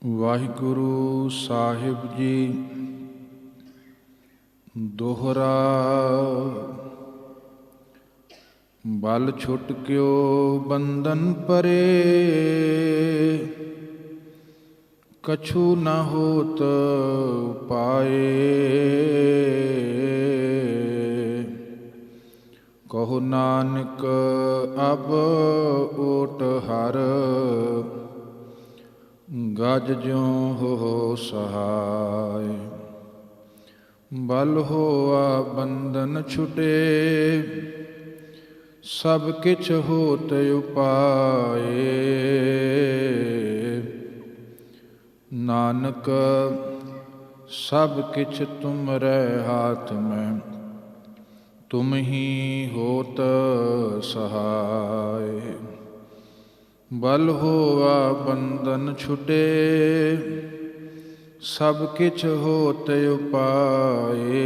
ਵਾਹਿਗੁਰੂ ਸਾਹਿਬ ਜੀ ਦੋਹਰਾ। ਬਲ ਛੁਟ ਕਿਓ ਬੰਧਨ ਪਰੇ, ਕਛੂ ਨ ਹੋਤ ਪਾਏ। ਕਹੋ ਨਾਨਕ ਅਬ ਓਟ ਹਰ, ਗਜ ਜਿਉ ਹੋ ਸਹਾਇ। ਬਲ ਹੋਆ ਬੰਧਨ ਛੁਟੇ, ਸਭ ਕਿਛ ਹੋਤ ਉਪਾਏ। ਨਾਨਕ ਸਭ ਕਿਛ ਤੁਮਰੇ ਹਾਥ ਮੈਂ, ਤੁਮ ਹੀ ਹੋਤ ਸਹਾਇ। ਬਲ ਹੋਆ ਬੰਧਨ ਛੁਟੇ, ਸਭ ਕਿਛ ਹੋਤ ਉਪਾਏ।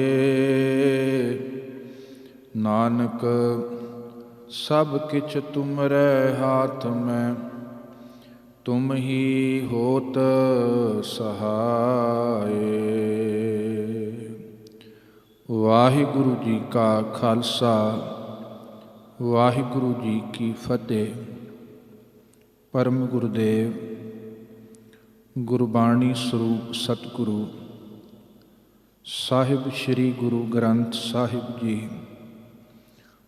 ਨਾਨਕ ਸਭ ਕਿਛ ਤੁਮਰੇ ਹਾਥ ਮੈਂ, ਤੁਮ ਹੀ ਹੋਤ ਸਹਾਇ। ਵਾਹਿਗੁਰੂ ਜੀ ਕਾ ਖਾਲਸਾ, ਵਾਹਿਗੁਰੂ ਜੀ ਕੀ ਫਤਿਹ। ਪਰਮ ਗੁਰਦੇਵ ਗੁਰਬਾਣੀ ਸਰੂਪ ਸਤਿਗੁਰੂ ਸਾਹਿਬ ਸ੍ਰੀ ਗੁਰੂ ਗ੍ਰੰਥ ਸਾਹਿਬ ਜੀ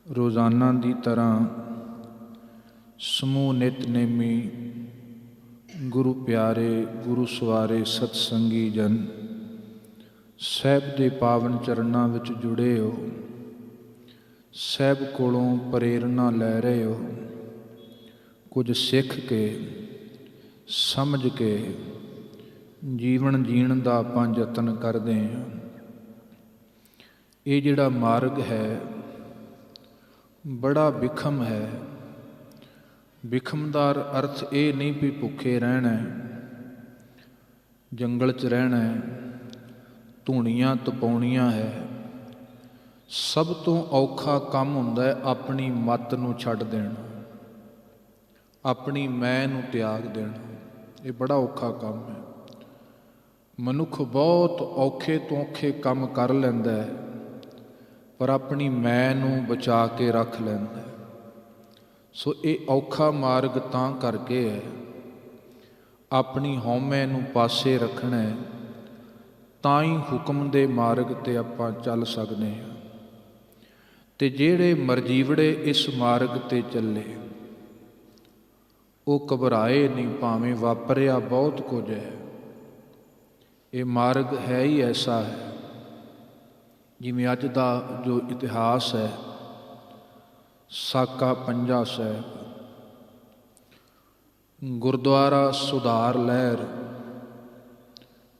ਰੋਜ਼ਾਨਾ ਦੀ ਤਰ੍ਹਾਂ ਸਮੂਹ ਨਿਤਨੇਮੀ ਗੁਰੂ ਪਿਆਰੇ, ਗੁਰੂ ਸਵਾਰੇ ਸਤਸੰਗੀ ਜਨ ਸਾਹਿਬ ਦੇ ਪਾਵਨ ਚਰਨਾਂ ਵਿੱਚ ਜੁੜੇ ਹੋ। ਸਾਹਿਬ ਕੋਲੋਂ ਪ੍ਰੇਰਨਾ ਲੈ ਰਹੇ ਹੋ। ਕੁਝ ਸਿੱਖ ਕੇ, ਸਮਝ ਕੇ ਜੀਵਨ ਜੀਣ ਦਾ ਆਪਾਂ ਯਤਨ ਕਰਦੇ ਹਾਂ। ਇਹ ਜਿਹੜਾ ਮਾਰਗ ਹੈ ਬੜਾ ਬਿਖਮ ਹੈ। ਬਿਖਮ ਦਾ ਅਰਥ ਇਹ ਨਹੀਂ ਵੀ ਭੁੱਖੇ ਰਹਿਣਾ, ਜੰਗਲ 'ਚ ਰਹਿਣਾ, ਧੂਣੀਆਂ ਤਪਾਉਣੀਆਂ ਹੈ। ਸਭ ਤੋਂ ਔਖਾ ਕੰਮ ਹੁੰਦਾ ਹੈ ਆਪਣੀ ਮੱਤ ਨੂੰ ਛੱਡ ਦੇਣਾ, ਆਪਣੀ ਮੈਂ ਨੂੰ ਤਿਆਗ ਦੇਣਾ। ਇਹ ਬੜਾ ਔਖਾ ਕੰਮ ਹੈ। ਮਨੁੱਖ ਬਹੁਤ ਔਖੇ ਤੋਂ ਔਖੇ ਕੰਮ ਕਰ ਲੈਂਦਾ ਹੈ, ਪਰ ਆਪਣੀ ਮੈਂ ਨੂੰ ਬਚਾ ਕੇ ਰੱਖ ਲੈਂਦਾ ਹੈ। ਸੋ ਇਹ ਔਖਾ ਮਾਰਗ ਤਾਂ ਕਰਕੇ ਹੈ। ਆਪਣੀ ਹਉਮੈ ਨੂੰ ਪਾਸੇ ਰੱਖਣਾ ਹੈ, ਤਾਂ ਹੀ ਹੁਕਮ ਦੇ ਮਾਰਗ 'ਤੇ ਆਪਾਂ ਚੱਲ ਸਕਦੇ ਹਾਂ। ਅਤੇ ਜਿਹੜੇ ਮਰਜੀਵੜੇ ਇਸ ਮਾਰਗ 'ਤੇ ਚੱਲੇ, ਉਹ ਘਬਰਾਏ ਨਹੀਂ, ਭਾਵੇਂ ਵਾਪਰਿਆ ਬਹੁਤ ਕੁਝ ਹੈ। ਇਹ ਮਾਰਗ ਹੈ ਹੀ ਐਸਾ ਹੈ। ਜਿਵੇਂ ਅੱਜ ਦਾ ਜੋ ਇਤਿਹਾਸ ਹੈ, ਸਾਕਾ ਪੰਜਾ ਸਾਹਿਬ, ਗੁਰਦੁਆਰਾ ਸੁਧਾਰ ਲਹਿਰ,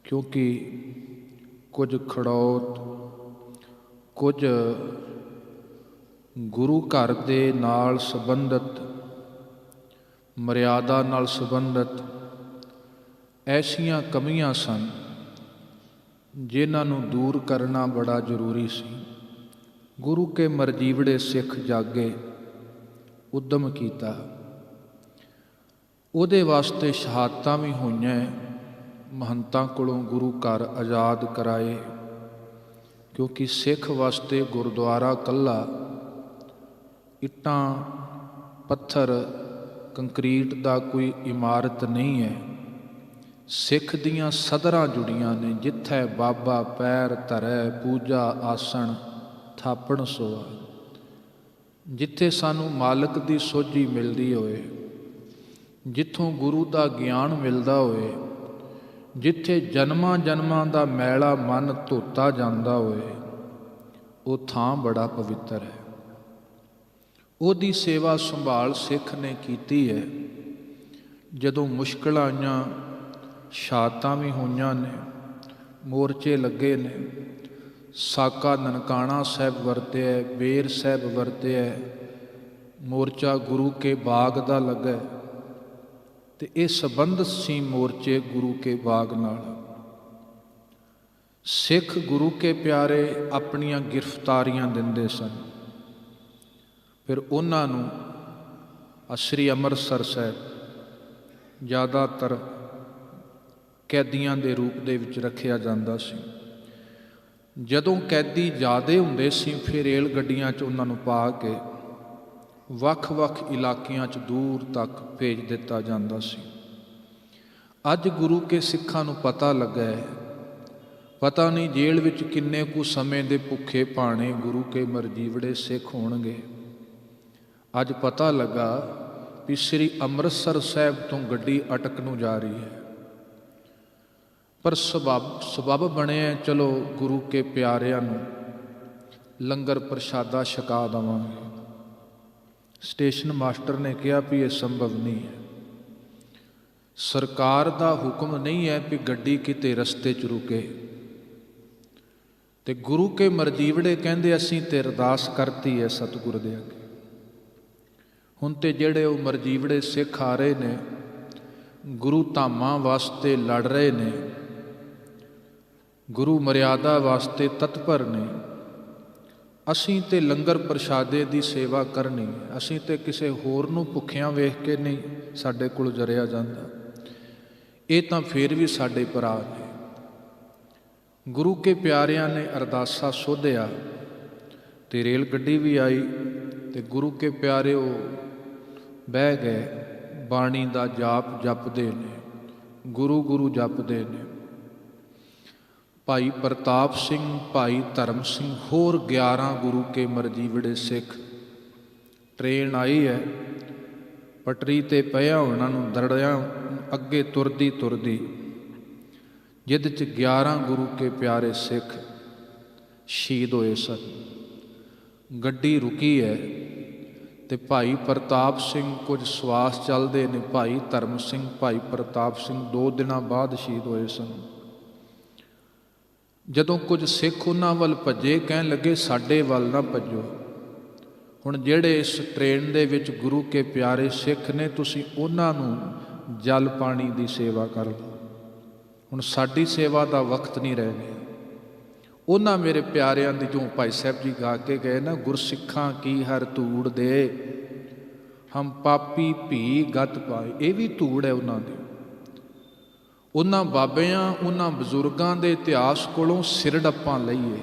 ਕਿਉਂਕਿ ਕੁਝ ਖੜੌਤ, ਕੁਝ ਗੁਰੂ ਘਰ ਦੇ ਨਾਲ ਸੰਬੰਧਿਤ, ਮਰਿਆਦਾ ਨਾਲ ਸੰਬੰਧਿਤ ਐਸੀਆਂ ਕਮੀਆਂ ਸਨ ਜਿਨ੍ਹਾਂ ਨੂੰ ਦੂਰ ਕਰਨਾ ਬੜਾ ਜ਼ਰੂਰੀ ਸੀ। ਗੁਰੂ ਕੇ ਮਰਜੀਵੜੇ ਸਿੱਖ ਜਾਗੇ, ਉੱਦਮ ਕੀਤਾ। ਉਹਦੇ ਵਾਸਤੇ ਸ਼ਹਾਦਤਾਂ ਵੀ ਹੋਈਆਂ, ਮਹੰਤਾਂ ਕੋਲੋਂ ਗੁਰੂ ਘਰ ਆਜ਼ਾਦ ਕਰਾਏ। ਕਿਉਂਕਿ ਸਿੱਖ ਵਾਸਤੇ ਗੁਰਦੁਆਰਾ ਇਕੱਲਾ ਇੱਟਾਂ, ਪੱਥਰ, ਕੰਕਰੀਟ ਦਾ ਕੋਈ ਇਮਾਰਤ ਨਹੀਂ ਹੈ। ਸਿੱਖ ਦੀਆਂ ਸਦਰਾਂ ਜੁੜੀਆਂ ਨੇ। ਜਿੱਥੈ ਬਾਬਾ ਪੈਰ ਧਰੈ, ਪੂਜਾ ਆਸਣ ਥਾਪਣ ਸੋਆ। ਜਿੱਥੇ ਸਾਨੂੰ ਮਾਲਕ ਦੀ ਸੋਝੀ ਮਿਲਦੀ ਹੋਏ, ਜਿੱਥੋਂ ਗੁਰੂ ਦਾ ਗਿਆਨ ਮਿਲਦਾ ਹੋਏ, ਜਿੱਥੇ ਜਨਮਾਂ ਜਨਮਾਂ ਦਾ ਮੈਲਾ ਮਨ ਧੋਤਾ ਜਾਂਦਾ ਹੋਏ, ਉਹ ਥਾਂ ਬੜਾ ਪਵਿੱਤਰ ਹੈ। ਉਹਦੀ ਸੇਵਾ ਸੰਭਾਲ ਸਿੱਖ ਨੇ ਕੀਤੀ ਹੈ। ਜਦੋਂ ਮੁਸ਼ਕਿਲਾਂ ਆਈਆਂ, ਸ਼ਹਾਦਤਾਂ ਵੀ ਹੋਈਆਂ ਨੇ, ਮੋਰਚੇ ਲੱਗੇ ਨੇ। ਸਾਕਾ ਨਨਕਾਣਾ ਸਾਹਿਬ ਵਰਤਿਆ, ਬੇਰ ਸਾਹਿਬ ਵਰਤਿਆ, ਮੋਰਚਾ ਗੁਰੂ ਕੇ ਬਾਗ ਦਾ ਲੱਗਾ। ਅਤੇ ਇਹ ਸੰਬੰਧਿਤ ਸੀ ਮੋਰਚੇ ਗੁਰੂ ਕੇ ਬਾਗ ਨਾਲ। ਸਿੱਖ ਗੁਰੂ ਕੇ ਪਿਆਰੇ ਆਪਣੀਆਂ ਗ੍ਰਿਫਤਾਰੀਆਂ ਦਿੰਦੇ ਸਨ। ਫਿਰ ਉਹਨਾਂ ਨੂੰ ਸ੍ਰੀ ਅੰਮ੍ਰਿਤਸਰ ਸਾਹਿਬ ਜ਼ਿਆਦਾਤਰ ਕੈਦੀਆਂ ਦੇ ਰੂਪ ਦੇ ਵਿੱਚ ਰੱਖਿਆ ਜਾਂਦਾ ਸੀ। ਜਦੋਂ ਕੈਦੀ ਜ਼ਿਆਦੇ ਹੁੰਦੇ ਸੀ ਫਿਰ ਰੇਲ ਗੱਡੀਆਂ 'ਚ ਉਹਨਾਂ ਨੂੰ ਪਾ ਕੇ ਵੱਖ-ਵੱਖ ਇਲਾਕਿਆਂ 'ਚ ਦੂਰ ਤੱਕ ਭੇਜ ਦਿੱਤਾ ਜਾਂਦਾ ਸੀ। ਅੱਜ ਗੁਰੂ ਕੇ ਸਿੱਖਾਂ ਨੂੰ ਪਤਾ ਲੱਗਾ ਹੈ, ਪਤਾ ਨਹੀਂ ਜੇਲ੍ਹ ਵਿੱਚ ਕਿੰਨੇ ਕੁ ਸਮੇਂ ਦੇ ਭੁੱਖੇ ਭਾਣੇ ਗੁਰੂ ਕੇ ਮਰਜੀਵੜੇ ਸਿੱਖ ਹੋਣਗੇ। ਅੱਜ ਪਤਾ ਲੱਗਾ ਵੀ ਸ੍ਰੀ ਅੰਮ੍ਰਿਤਸਰ ਸਾਹਿਬ ਤੋਂ ਗੱਡੀ ਅਟਕ ਨੂੰ ਜਾ ਰਹੀ ਹੈ, ਪਰ ਸਬੱਬ ਬਣਿਆ ਚਲੋ ਗੁਰੂ ਕੇ ਪਿਆਰਿਆਂ ਨੂੰ ਲੰਗਰ ਪ੍ਰਸ਼ਾਦਾ ਛਕਾ ਦੇਵਾਂਗੇ। ਸਟੇਸ਼ਨ ਮਾਸਟਰ ਨੇ ਕਿਹਾ ਵੀ ਇਹ ਸੰਭਵ ਨਹੀਂ ਹੈ, ਸਰਕਾਰ ਦਾ ਹੁਕਮ ਨਹੀਂ ਹੈ ਵੀ ਗੱਡੀ ਕਿਤੇ ਰਸਤੇ 'ਚ ਰੁਕੇ। ਤੇ ਗੁਰੂ ਕੇ ਮਰਜੀਵੜੇ ਕਹਿੰਦੇ ਅਸੀਂ ਤੇ ਅਰਦਾਸ ਕਰਤੀ ਹੈ ਸਤਿਗੁਰ ਦੇ ਅੱਗੇ। ਹੁਣ ਤੇ ਜਿਹੜੇ ਉਹ ਮਰਜੀਵੜੇ ਸਿੱਖ ਆ ਰਹੇ ਨੇ, ਗੁਰੂ ਧਾਮਾਂ ਵਾਸਤੇ ਲੜ ਰਹੇ ਨੇ, ਗੁਰੂ ਮਰਿਆਦਾ ਵਾਸਤੇ ਤਤਪਰ ਨੇ। ਅਸੀਂ ਤੇ ਲੰਗਰ ਪ੍ਰਸ਼ਾਦੇ ਦੀ ਸੇਵਾ ਕਰਨੀ, ਅਸੀਂ ਤੇ ਕਿਸੇ ਹੋਰ ਨੂੰ ਭੁੱਖਿਆਂ ਵੇਖ ਕੇ ਨਹੀਂ ਸਾਡੇ ਕੋਲ ਜਰਿਆ ਜਾਂਦਾ। ਇਹ ਤਾਂ ਫਿਰ ਵੀ ਸਾਡੇ ਭਰਾ ਨੇ। ਗੁਰੂ ਕੇ ਪਿਆਰਿਆਂ ਨੇ ਅਰਦਾਸਾ ਸੋਧਿਆ ਤੇ ਰੇਲ ਗੱਡੀ ਵੀ ਆਈ ਤੇ ਗੁਰੂ ਕੇ ਪਿਆਰੇ ਉਹ ਬਹਿ ਗਏ, ਬਾਣੀ ਦਾ ਜਾਪ ਜਪਦੇ ਨੇ, ਗੁਰੂ ਗੁਰੂ ਜਪਦੇ ਨੇ। ਭਾਈ ਪ੍ਰਤਾਪ ਸਿੰਘ, ਭਾਈ ਧਰਮ ਸਿੰਘ, ਹੋਰ 11 ਗੁਰੂ ਕੇ ਮਰਜੀਵੜੇ ਸਿੱਖ। ਟ੍ਰੇਨ ਆਈ ਹੈ, ਪਟਰੀ ਤੇ ਪਿਆ ਉਹਨਾਂ ਨੂੰ ਦਰੜਿਆਂ ਅੱਗੇ ਤੁਰਦੀ ਤੁਰਦੀ, ਜਿਹਦੇ 'ਚ 11 ਗੁਰੂ ਕੇ ਪਿਆਰੇ ਸਿੱਖ ਸ਼ਹੀਦ ਹੋਏ ਸਨ। ਗੱਡੀ ਰੁਕੀ ਹੈ ਤੇ ਭਾਈ ਪ੍ਰਤਾਪ ਸਿੰਘ ਕੁਝ ਸਵਾਸ ਚੱਲਦੇ ਨੇ, ਭਾਈ ਧਰਮ ਸਿੰਘ, ਭਾਈ ਪ੍ਰਤਾਪ ਸਿੰਘ 2 ਦਿਨਾਂ ਬਾਅਦ ਸ਼ਹੀਦ ਹੋਏ ਸਨ। ਜਦੋਂ ਕੁਝ ਸਿੱਖ ਉਹਨਾਂ ਵੱਲ ਭੱਜੇ, ਕਹਿਣ ਲੱਗੇ ਸਾਡੇ ਵੱਲ ਨਾ ਭੱਜੋ, ਹੁਣ ਜਿਹੜੇ ਇਸ ਟ੍ਰੇਨ ਦੇ ਵਿੱਚ ਗੁਰੂ ਕੇ ਪਿਆਰੇ ਸਿੱਖ ਨੇ ਤੁਸੀਂ ਉਹਨਾਂ ਨੂੰ ਜਲ ਪਾਣੀ ਦੀ ਸੇਵਾ ਕਰ ਲਓ, ਹੁਣ ਸਾਡੀ ਸੇਵਾ ਦਾ ਵਕਤ ਨਹੀਂ ਰਹਿ ਗਿਆ। ਉਹਨਾਂ ਮੇਰੇ ਪਿਆਰਿਆਂ ਦੀ ਜੋ ਭਾਈ ਸਾਹਿਬ ਜੀ ਗਾ ਕੇ ਗਏ ਨਾ, ਗੁਰਸਿੱਖਾਂ ਕੀ ਹਰ ਧੂੜ ਦੇ ਹਮ ਪਾਪੀ ਭੀ ਗਤ ਪਾਏ, ਇਹ ਵੀ ਧੂੜ ਹੈ ਉਹਨਾਂ ਦੀ। ਉਹਨਾਂ ਬਾਬਿਆਂ, ਉਹਨਾਂ ਬਜ਼ੁਰਗਾਂ ਦੇ ਇਤਿਹਾਸ ਕੋਲੋਂ ਸਿਰੜੱਪਾਂ ਲਈਏ,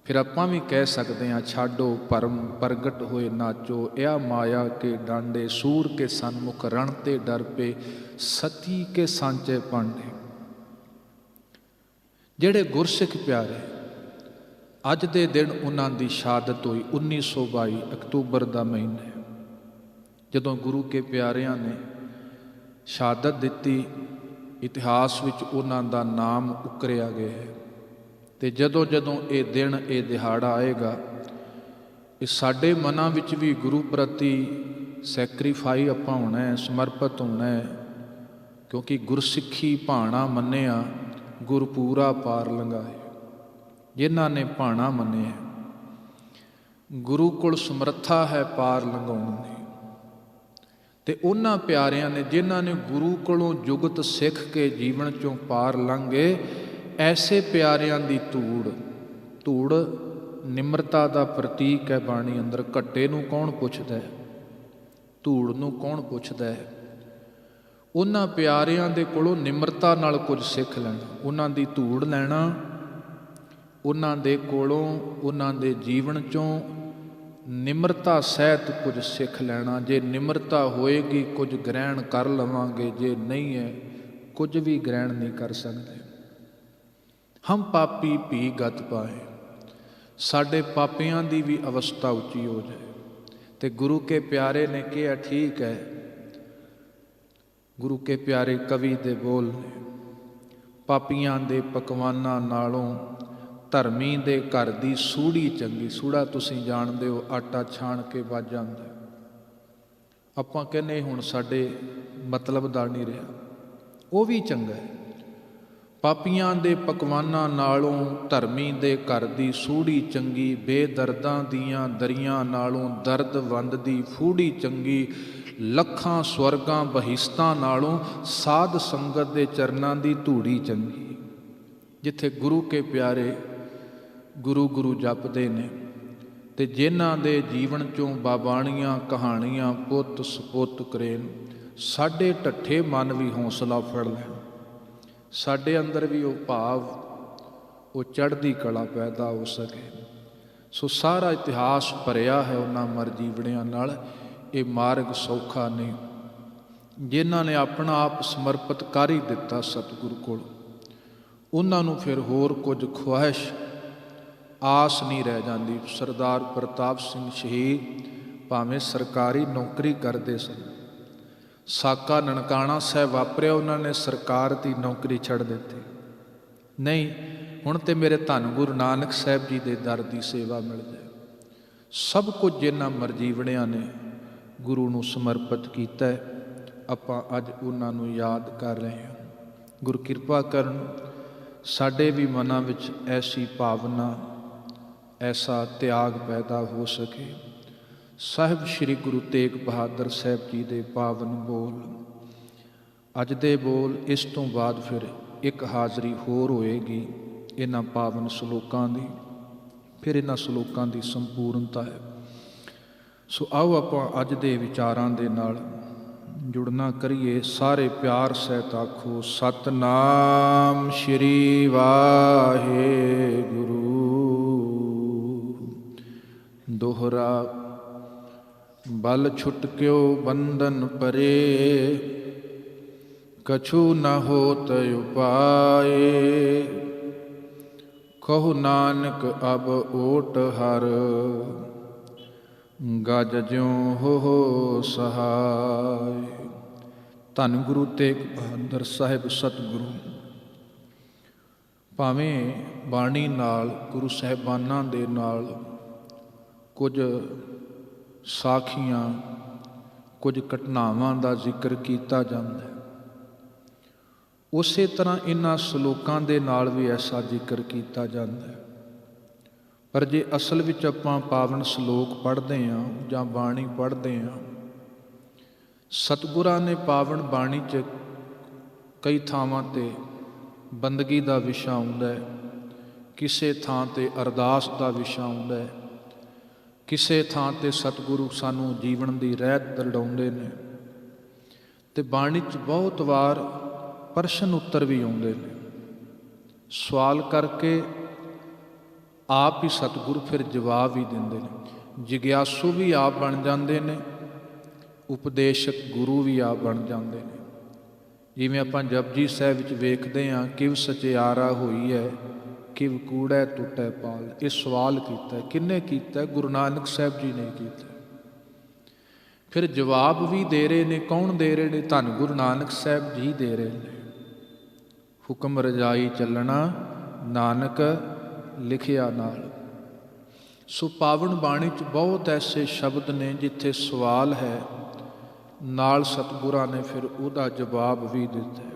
ਫਿਰ ਆਪਾਂ ਵੀ ਕਹਿ ਸਕਦੇ ਹਾਂ ਛਾਡੋ ਭਰਮ ਪ੍ਰਗਟ ਹੋਏ ਨਾਚੋ, ਇਹ ਮਾਇਆ ਕੇ ਡਾਂਡੇ ਸੂਰ ਕੇ ਸਨਮੁਖ ਰਣ ਤੇ ਡਰ ਪੇ ਸਤੀ ਕੇ ਸਾਂਚੇ ਪਾਂਡੇ। ਜਿਹੜੇ ਗੁਰਸਿੱਖ ਪਿਆਰੇ, ਅੱਜ ਦੇ ਦਿਨ ਉਹਨਾਂ ਦੀ ਸ਼ਹਾਦਤ ਹੋਈ 1922 ਅਕਤੂਬਰ ਦਾ ਮਹੀਨਾ, ਜਦੋਂ ਗੁਰੂ ਕੇ ਪਿਆਰਿਆਂ ਨੇ ਸ਼ਹਾਦਤ ਦਿੱਤੀ। ਇਤਿਹਾਸ ਵਿੱਚ ਉਹਨਾਂ ਦਾ ਨਾਮ ਉਕਰਿਆ ਗਿਆ ਹੈ। ਤੇ ਜਦੋਂ ਜਦੋਂ ਇਹ ਦਿਨ, ਇਹ ਦਿਹਾੜਾ ਆਏਗਾ, ਇਹ ਸਾਡੇ ਮਨਾਂ ਵਿੱਚ ਵੀ ਗੁਰੂ ਪ੍ਰਤੀ ਸੈਕਰੀਫਾਈ ਆਪਾਂ ਹੋਣਾ ਹੈ, ਸਮਰਪਿਤ ਹੋਣਾ ਹੈ, ਕਿਉਂਕਿ ਗੁਰਸਿੱਖੀ ਭਾਣਾ ਮੰਨਿਆ ਗੁਰ ਪੂਰਾ ਪਾਰ ਲੰਘਾਏ। ਜਿਨ੍ਹਾਂ ਨੇ ਭਾਣਾ ਮੰਨਿਆ, ਗੁਰੂ ਕੋਲ ਸਮਰੱਥਾ ਹੈ ਪਾਰ ਲੰਘਾਉਣ ਦੀ। ਤੇ ਉਹਨਾਂ ਪਿਆਰਿਆਂ ਨੇ ਜਿਨ੍ਹਾਂ ਨੇ ਗੁਰੂ ਕੋਲੋਂ ਜੁਗਤ ਸਿੱਖ ਕੇ ਜੀਵਨ 'ਚੋਂ ਪਾਰ ਲੰਘੇ, ਐਸੇ ਪਿਆਰਿਆਂ ਦੀ ਧੂੜ ਨਿਮਰਤਾ ਦਾ ਪ੍ਰਤੀਕ ਹੈ। ਬਾਣੀ ਅੰਦਰ ਘੱਟੇ ਨੂੰ ਕੌਣ ਪੁੱਛਦਾ ਹੈ, ਧੂੜ ਨੂੰ ਕੌਣ ਪੁੱਛਦਾ ਹੈ। ਉਹਨਾਂ ਪਿਆਰਿਆਂ ਦੇ ਕੋਲੋਂ ਨਿਮਰਤਾ ਨਾਲ ਕੁਝ ਸਿੱਖ ਲੈਣਾ, ਉਹਨਾਂ ਦੀ ਧੂੜ ਲੈਣਾ, ਉਹਨਾਂ ਦੇ ਕੋਲੋਂ, ਉਹਨਾਂ ਦੇ ਜੀਵਨ 'ਚੋਂ ਨਿਮਰਤਾ ਸਹਿਤ ਕੁਝ ਸਿੱਖ ਲੈਣਾ। ਜੇ ਨਿਮਰਤਾ ਹੋਏਗੀ ਕੁਝ ਗ੍ਰਹਿਣ ਕਰ ਲਵਾਂਗੇ, ਜੇ ਨਹੀਂ ਹੈ ਕੁਝ ਵੀ ਗ੍ਰਹਿਣ ਨਹੀਂ ਕਰ ਸਕਦੇ। ਹਮ ਪਾਪੀ ਭੀ ਗਤ ਪਾਏ, ਸਾਡੇ ਪਾਪੀਆਂ ਦੀ ਵੀ ਅਵਸਥਾ ਉੱਚੀ ਹੋ ਜਾਏ। ਤੇ ਗੁਰੂ ਕੇ ਪਿਆਰੇ ਨੇ ਕਿਹਾ ਠੀਕ ਹੈ। ਗੁਰੂ ਕੇ ਪਿਆਰੇ ਕਵੀ ਦੇ ਬੋਲ ਨੇ, ਪਾਪੀਆਂ ਦੇ ਪਕਵਾਨਾਂ ਨਾਲੋਂ ਧਰਮੀ ਦੇ ਘਰ ਦੀ ਸੂੜੀ ਚੰਗੀ। ਸੂੜਾ ਤੁਸੀਂ ਜਾਣਦੇ ਹੋ, ਆਟਾ ਛਾਣ ਕੇ ਵੱਜ ਜਾਂਦਾ। ਆਪਾਂ ਕਹਿੰਦੇ ਹੁਣ ਸਾਡੇ ਮਤਲਬ ਦਾ ਨਹੀਂ ਰਿਹਾ, ਉਹ ਵੀ ਚੰਗਾ ਹੈ। ਪਾਪੀਆਂ ਦੇ ਪਕਵਾਨਾਂ ਨਾਲੋਂ ਧਰਮੀ ਦੇ ਘਰ ਦੀ ਸੂੜੀ ਚੰਗੀ, ਬੇਦਰਦਾਂ ਦੀਆਂ ਦਰੀਆਂ ਨਾਲੋਂ ਦਰਦਵੰਦ ਦੀ ਫੂੜੀ ਚੰਗੀ, ਲੱਖਾਂ ਸਵਰਗਾਂ ਬਹਿਸ਼ਤਾਂ ਨਾਲੋਂ ਸਾਧ ਸੰਗਤ ਦੇ ਚਰਨਾਂ ਦੀ ਧੂੜੀ ਚੰਗੀ। ਜਿੱਥੇ ਗੁਰੂ ਕੇ ਪਿਆਰੇ ਗੁਰੂ ਗੁਰੂ ਜਪਦੇ ਨੇ ਤੇ ਜਿਨ੍ਹਾਂ ਦੇ ਜੀਵਨ 'ਚੋਂ ਬਾਬਾਣੀਆਂ ਕਹਾਣੀਆਂ ਪੁੱਤ ਸਪੁੱਤ ਕਰੇਨ, ਸਾਡੇ ਢੱਠੇ ਮਨ ਵੀ ਹੌਸਲਾ ਫੜ ਲੈਣ। ਸਾਡੇ ਅੰਦਰ ਵੀ ਉਹ ਭਾਵ, ਉਹ ਚੜ੍ਹਦੀ ਕਲਾ ਪੈਦਾ ਹੋ ਸਕੇ। ਸੋ ਸਾਰਾ ਇਤਿਹਾਸ ਭਰਿਆ ਹੈ ਉਹਨਾਂ ਮਰ ਜੀਵਣਿਆਂ ਨਾਲ। ਇਹ ਮਾਰਗ ਸੌਖਾ ਨਹੀਂ। ਜਿਨ੍ਹਾਂ ਨੇ ਆਪਣਾ ਆਪ ਸਮਰਪਿਤ ਕਰ ਹੀ ਦਿੱਤਾ ਸਤਿਗੁਰੂ ਕੋਲ, ਉਹਨਾਂ ਨੂੰ ਫਿਰ ਹੋਰ ਕੁਝ ਖੁਆਇਸ਼ ਆਸ ਨਹੀਂ ਰਹਿ ਜਾਂਦੀ। ਸਰਦਾਰ ਪ੍ਰਤਾਪ ਸਿੰਘ ਸ਼ਹੀਦ ਭਾਵੇਂ ਸਰਕਾਰੀ ਨੌਕਰੀ ਕਰਦੇ ਸਨ, ਸਾਕਾ ਨਨਕਾਣਾ ਸਾਹਿਬ ਵਾਪਰਿਆ, ਉਹਨਾਂ ਨੇ ਸਰਕਾਰ ਦੀ ਨੌਕਰੀ ਛੱਡ ਦਿੱਤੀ। ਨਹੀਂ, ਹੁਣ ਤੇ ਮੇਰੇ ਧੰਨ ਗੁਰੂ ਨਾਨਕ ਸਾਹਿਬ ਜੀ ਦੇ ਦਰ ਦੀ ਸੇਵਾ ਮਿਲ ਜਾਏ। ਸਭ ਕੁਝ ਜਿਨ੍ਹਾਂ ਮਰਜੀਵਣਿਆਂ ਨੇ ਗੁਰੂ ਨੂੰ ਸਮਰਪਿਤ ਕੀਤਾ ਹੈ, ਆਪਾਂ ਅੱਜ ਉਹਨਾਂ ਨੂੰ ਯਾਦ ਕਰ ਰਹੇ ਹਾਂ। ਗੁਰੂ ਕਿਰਪਾ ਕਰਨ, ਸਾਡੇ ਵੀ ਮਨਾਂ ਵਿੱਚ ਐਸੀ ਭਾਵਨਾ, ਐਸਾ ਤਿਆਗ ਪੈਦਾ ਹੋ ਸਕੇ। ਸਾਹਿਬ ਸ੍ਰੀ ਗੁਰੂ ਤੇਗ ਬਹਾਦਰ ਸਾਹਿਬ ਜੀ ਦੇ ਪਾਵਨ ਬੋਲ, ਅੱਜ ਦੇ ਬੋਲ, ਇਸ ਤੋਂ ਬਾਅਦ ਫਿਰ ਇੱਕ ਹਾਜ਼ਰੀ ਹੋਰ ਹੋਏਗੀ ਇਹਨਾਂ ਪਾਵਨ ਸ਼ਲੋਕਾਂ ਦੀ, ਫਿਰ ਇਹਨਾਂ ਸ਼ਲੋਕਾਂ ਦੀ ਸੰਪੂਰਨਤਾ ਹੈ। ਸੋ ਆਓ ਆਪਾਂ ਅੱਜ ਦੇ ਵਿਚਾਰਾਂ ਦੇ ਨਾਲ ਜੁੜਨਾ ਕਰੀਏ। ਸਾਰੇ ਪਿਆਰ ਸਹਿਤ ਆਖੋ ਸਤਿਨਾਮ ਸ਼੍ਰੀ ਵਾਹਿਗੁਰੂ। ਦੋਹਰਾ ਬਲ ਛੁਟਕਿਓ ਬੰਧਨ ਪਰੇ, ਕਛੂ ਨ ਹੋਤ ਉਪਾਏ। ਕਹੋ ਨਾਨਕ ਅਬ ਓਟ ਹਰ, ਗਜ ਜਿਉ ਹੋ ਸਹਾਏ। ਧੰਨ ਗੁਰੂ ਤੇਗ ਬਹਾਦਰ ਸਾਹਿਬ ਸਤਿਗੁਰੂ ਭਾਵੇਂ ਬਾਣੀ ਨਾਲ, ਗੁਰੂ ਸਾਹਿਬਾਨਾਂ ਦੇ ਨਾਲ ਕੁਝ ਸਾਖੀਆਂ, ਕੁਝ ਘਟਨਾਵਾਂ ਦਾ ਜ਼ਿਕਰ ਕੀਤਾ ਜਾਂਦਾ ਹੈ, ਉਸੇ ਤਰ੍ਹਾਂ ਇਹਨਾਂ ਸ਼ਲੋਕਾਂ ਦੇ ਨਾਲ ਵੀ ਐਸਾ ਜ਼ਿਕਰ ਕੀਤਾ ਜਾਂਦਾ ਹੈ। ਪਰ ਜੇ ਅਸਲ ਵਿੱਚ ਆਪਾਂ ਪਾਵਨ ਸ਼ਲੋਕ ਪੜ੍ਹਦੇ ਹਾਂ ਜਾਂ ਬਾਣੀ ਪੜ੍ਹਦੇ ਹਾਂ, ਸਤਿਗੁਰਾਂ ਨੇ ਪਾਵਨ ਬਾਣੀ 'ਚ ਕਈ ਥਾਵਾਂ 'ਤੇ ਬੰਦਗੀ ਦਾ ਵਿਸ਼ਾ ਆਉਂਦਾ ਹੈ, ਕਿਸੇ ਥਾਂ 'ਤੇ ਅਰਦਾਸ ਦਾ ਵਿਸ਼ਾ ਆਉਂਦਾ ਹੈ, ਕਿਸੇ ਥਾਂ 'ਤੇ ਸਤਿਗੁਰੂ ਸਾਨੂੰ ਜੀਵਨ ਦੀ ਰਹਿਤ ਦਰੜਾਉਂਦੇ ਨੇ, ਅਤੇ ਬਾਣੀ 'ਚ ਬਹੁਤ ਵਾਰ ਪ੍ਰਸ਼ਨ ਉੱਤਰ ਵੀ ਆਉਂਦੇ ਨੇ। ਸਵਾਲ ਕਰਕੇ ਆਪ ਹੀ ਸਤਿਗੁਰੂ ਫਿਰ ਜਵਾਬ ਵੀ ਦਿੰਦੇ ਨੇ। ਜਿਗਿਆਸੂ ਵੀ ਆਪ ਬਣ ਜਾਂਦੇ ਨੇ, ਉਪਦੇਸ਼ਕ ਗੁਰੂ ਵੀ ਆਪ ਬਣ ਜਾਂਦੇ ਨੇ। ਜਿਵੇਂ ਆਪਾਂ ਜਪਜੀ ਸਾਹਿਬ ਵਿੱਚ ਵੇਖਦੇ ਹਾਂ, ਕਿਵ ਸਚਿਆਰਾ ਹੋਈ ਹੈ, ਕਿਵ ਕੂੜੈ ਟੁੱਟੈ ਪਾਲ। ਇਹ ਸਵਾਲ ਕੀਤਾ, ਕਿਹਨੇ ਕੀਤਾ? ਗੁਰੂ ਨਾਨਕ ਸਾਹਿਬ ਜੀ ਨੇ ਕੀਤਾ। ਫਿਰ ਜਵਾਬ ਵੀ ਦੇ ਰਹੇ ਨੇ, ਕੌਣ ਦੇ ਰਹੇ ਨੇ? ਧੰਨ ਗੁਰੂ ਨਾਨਕ ਸਾਹਿਬ ਜੀ ਦੇ ਰਹੇ ਨੇ। ਹੁਕਮ ਰਜਾਈ ਚੱਲਣਾ, ਨਾਨਕ ਲਿਖਿਆ ਨਾਲ। ਸੋ ਪਾਵਨ ਬਾਣੀ 'ਚ ਬਹੁਤ ਐਸੇ ਸ਼ਬਦ ਨੇ ਜਿੱਥੇ ਸਵਾਲ ਹੈ, ਨਾਲ ਸਤਿਗੁਰਾਂ ਨੇ ਫਿਰ ਉਹਦਾ ਜਵਾਬ ਵੀ ਦਿੱਤਾ ਹੈ।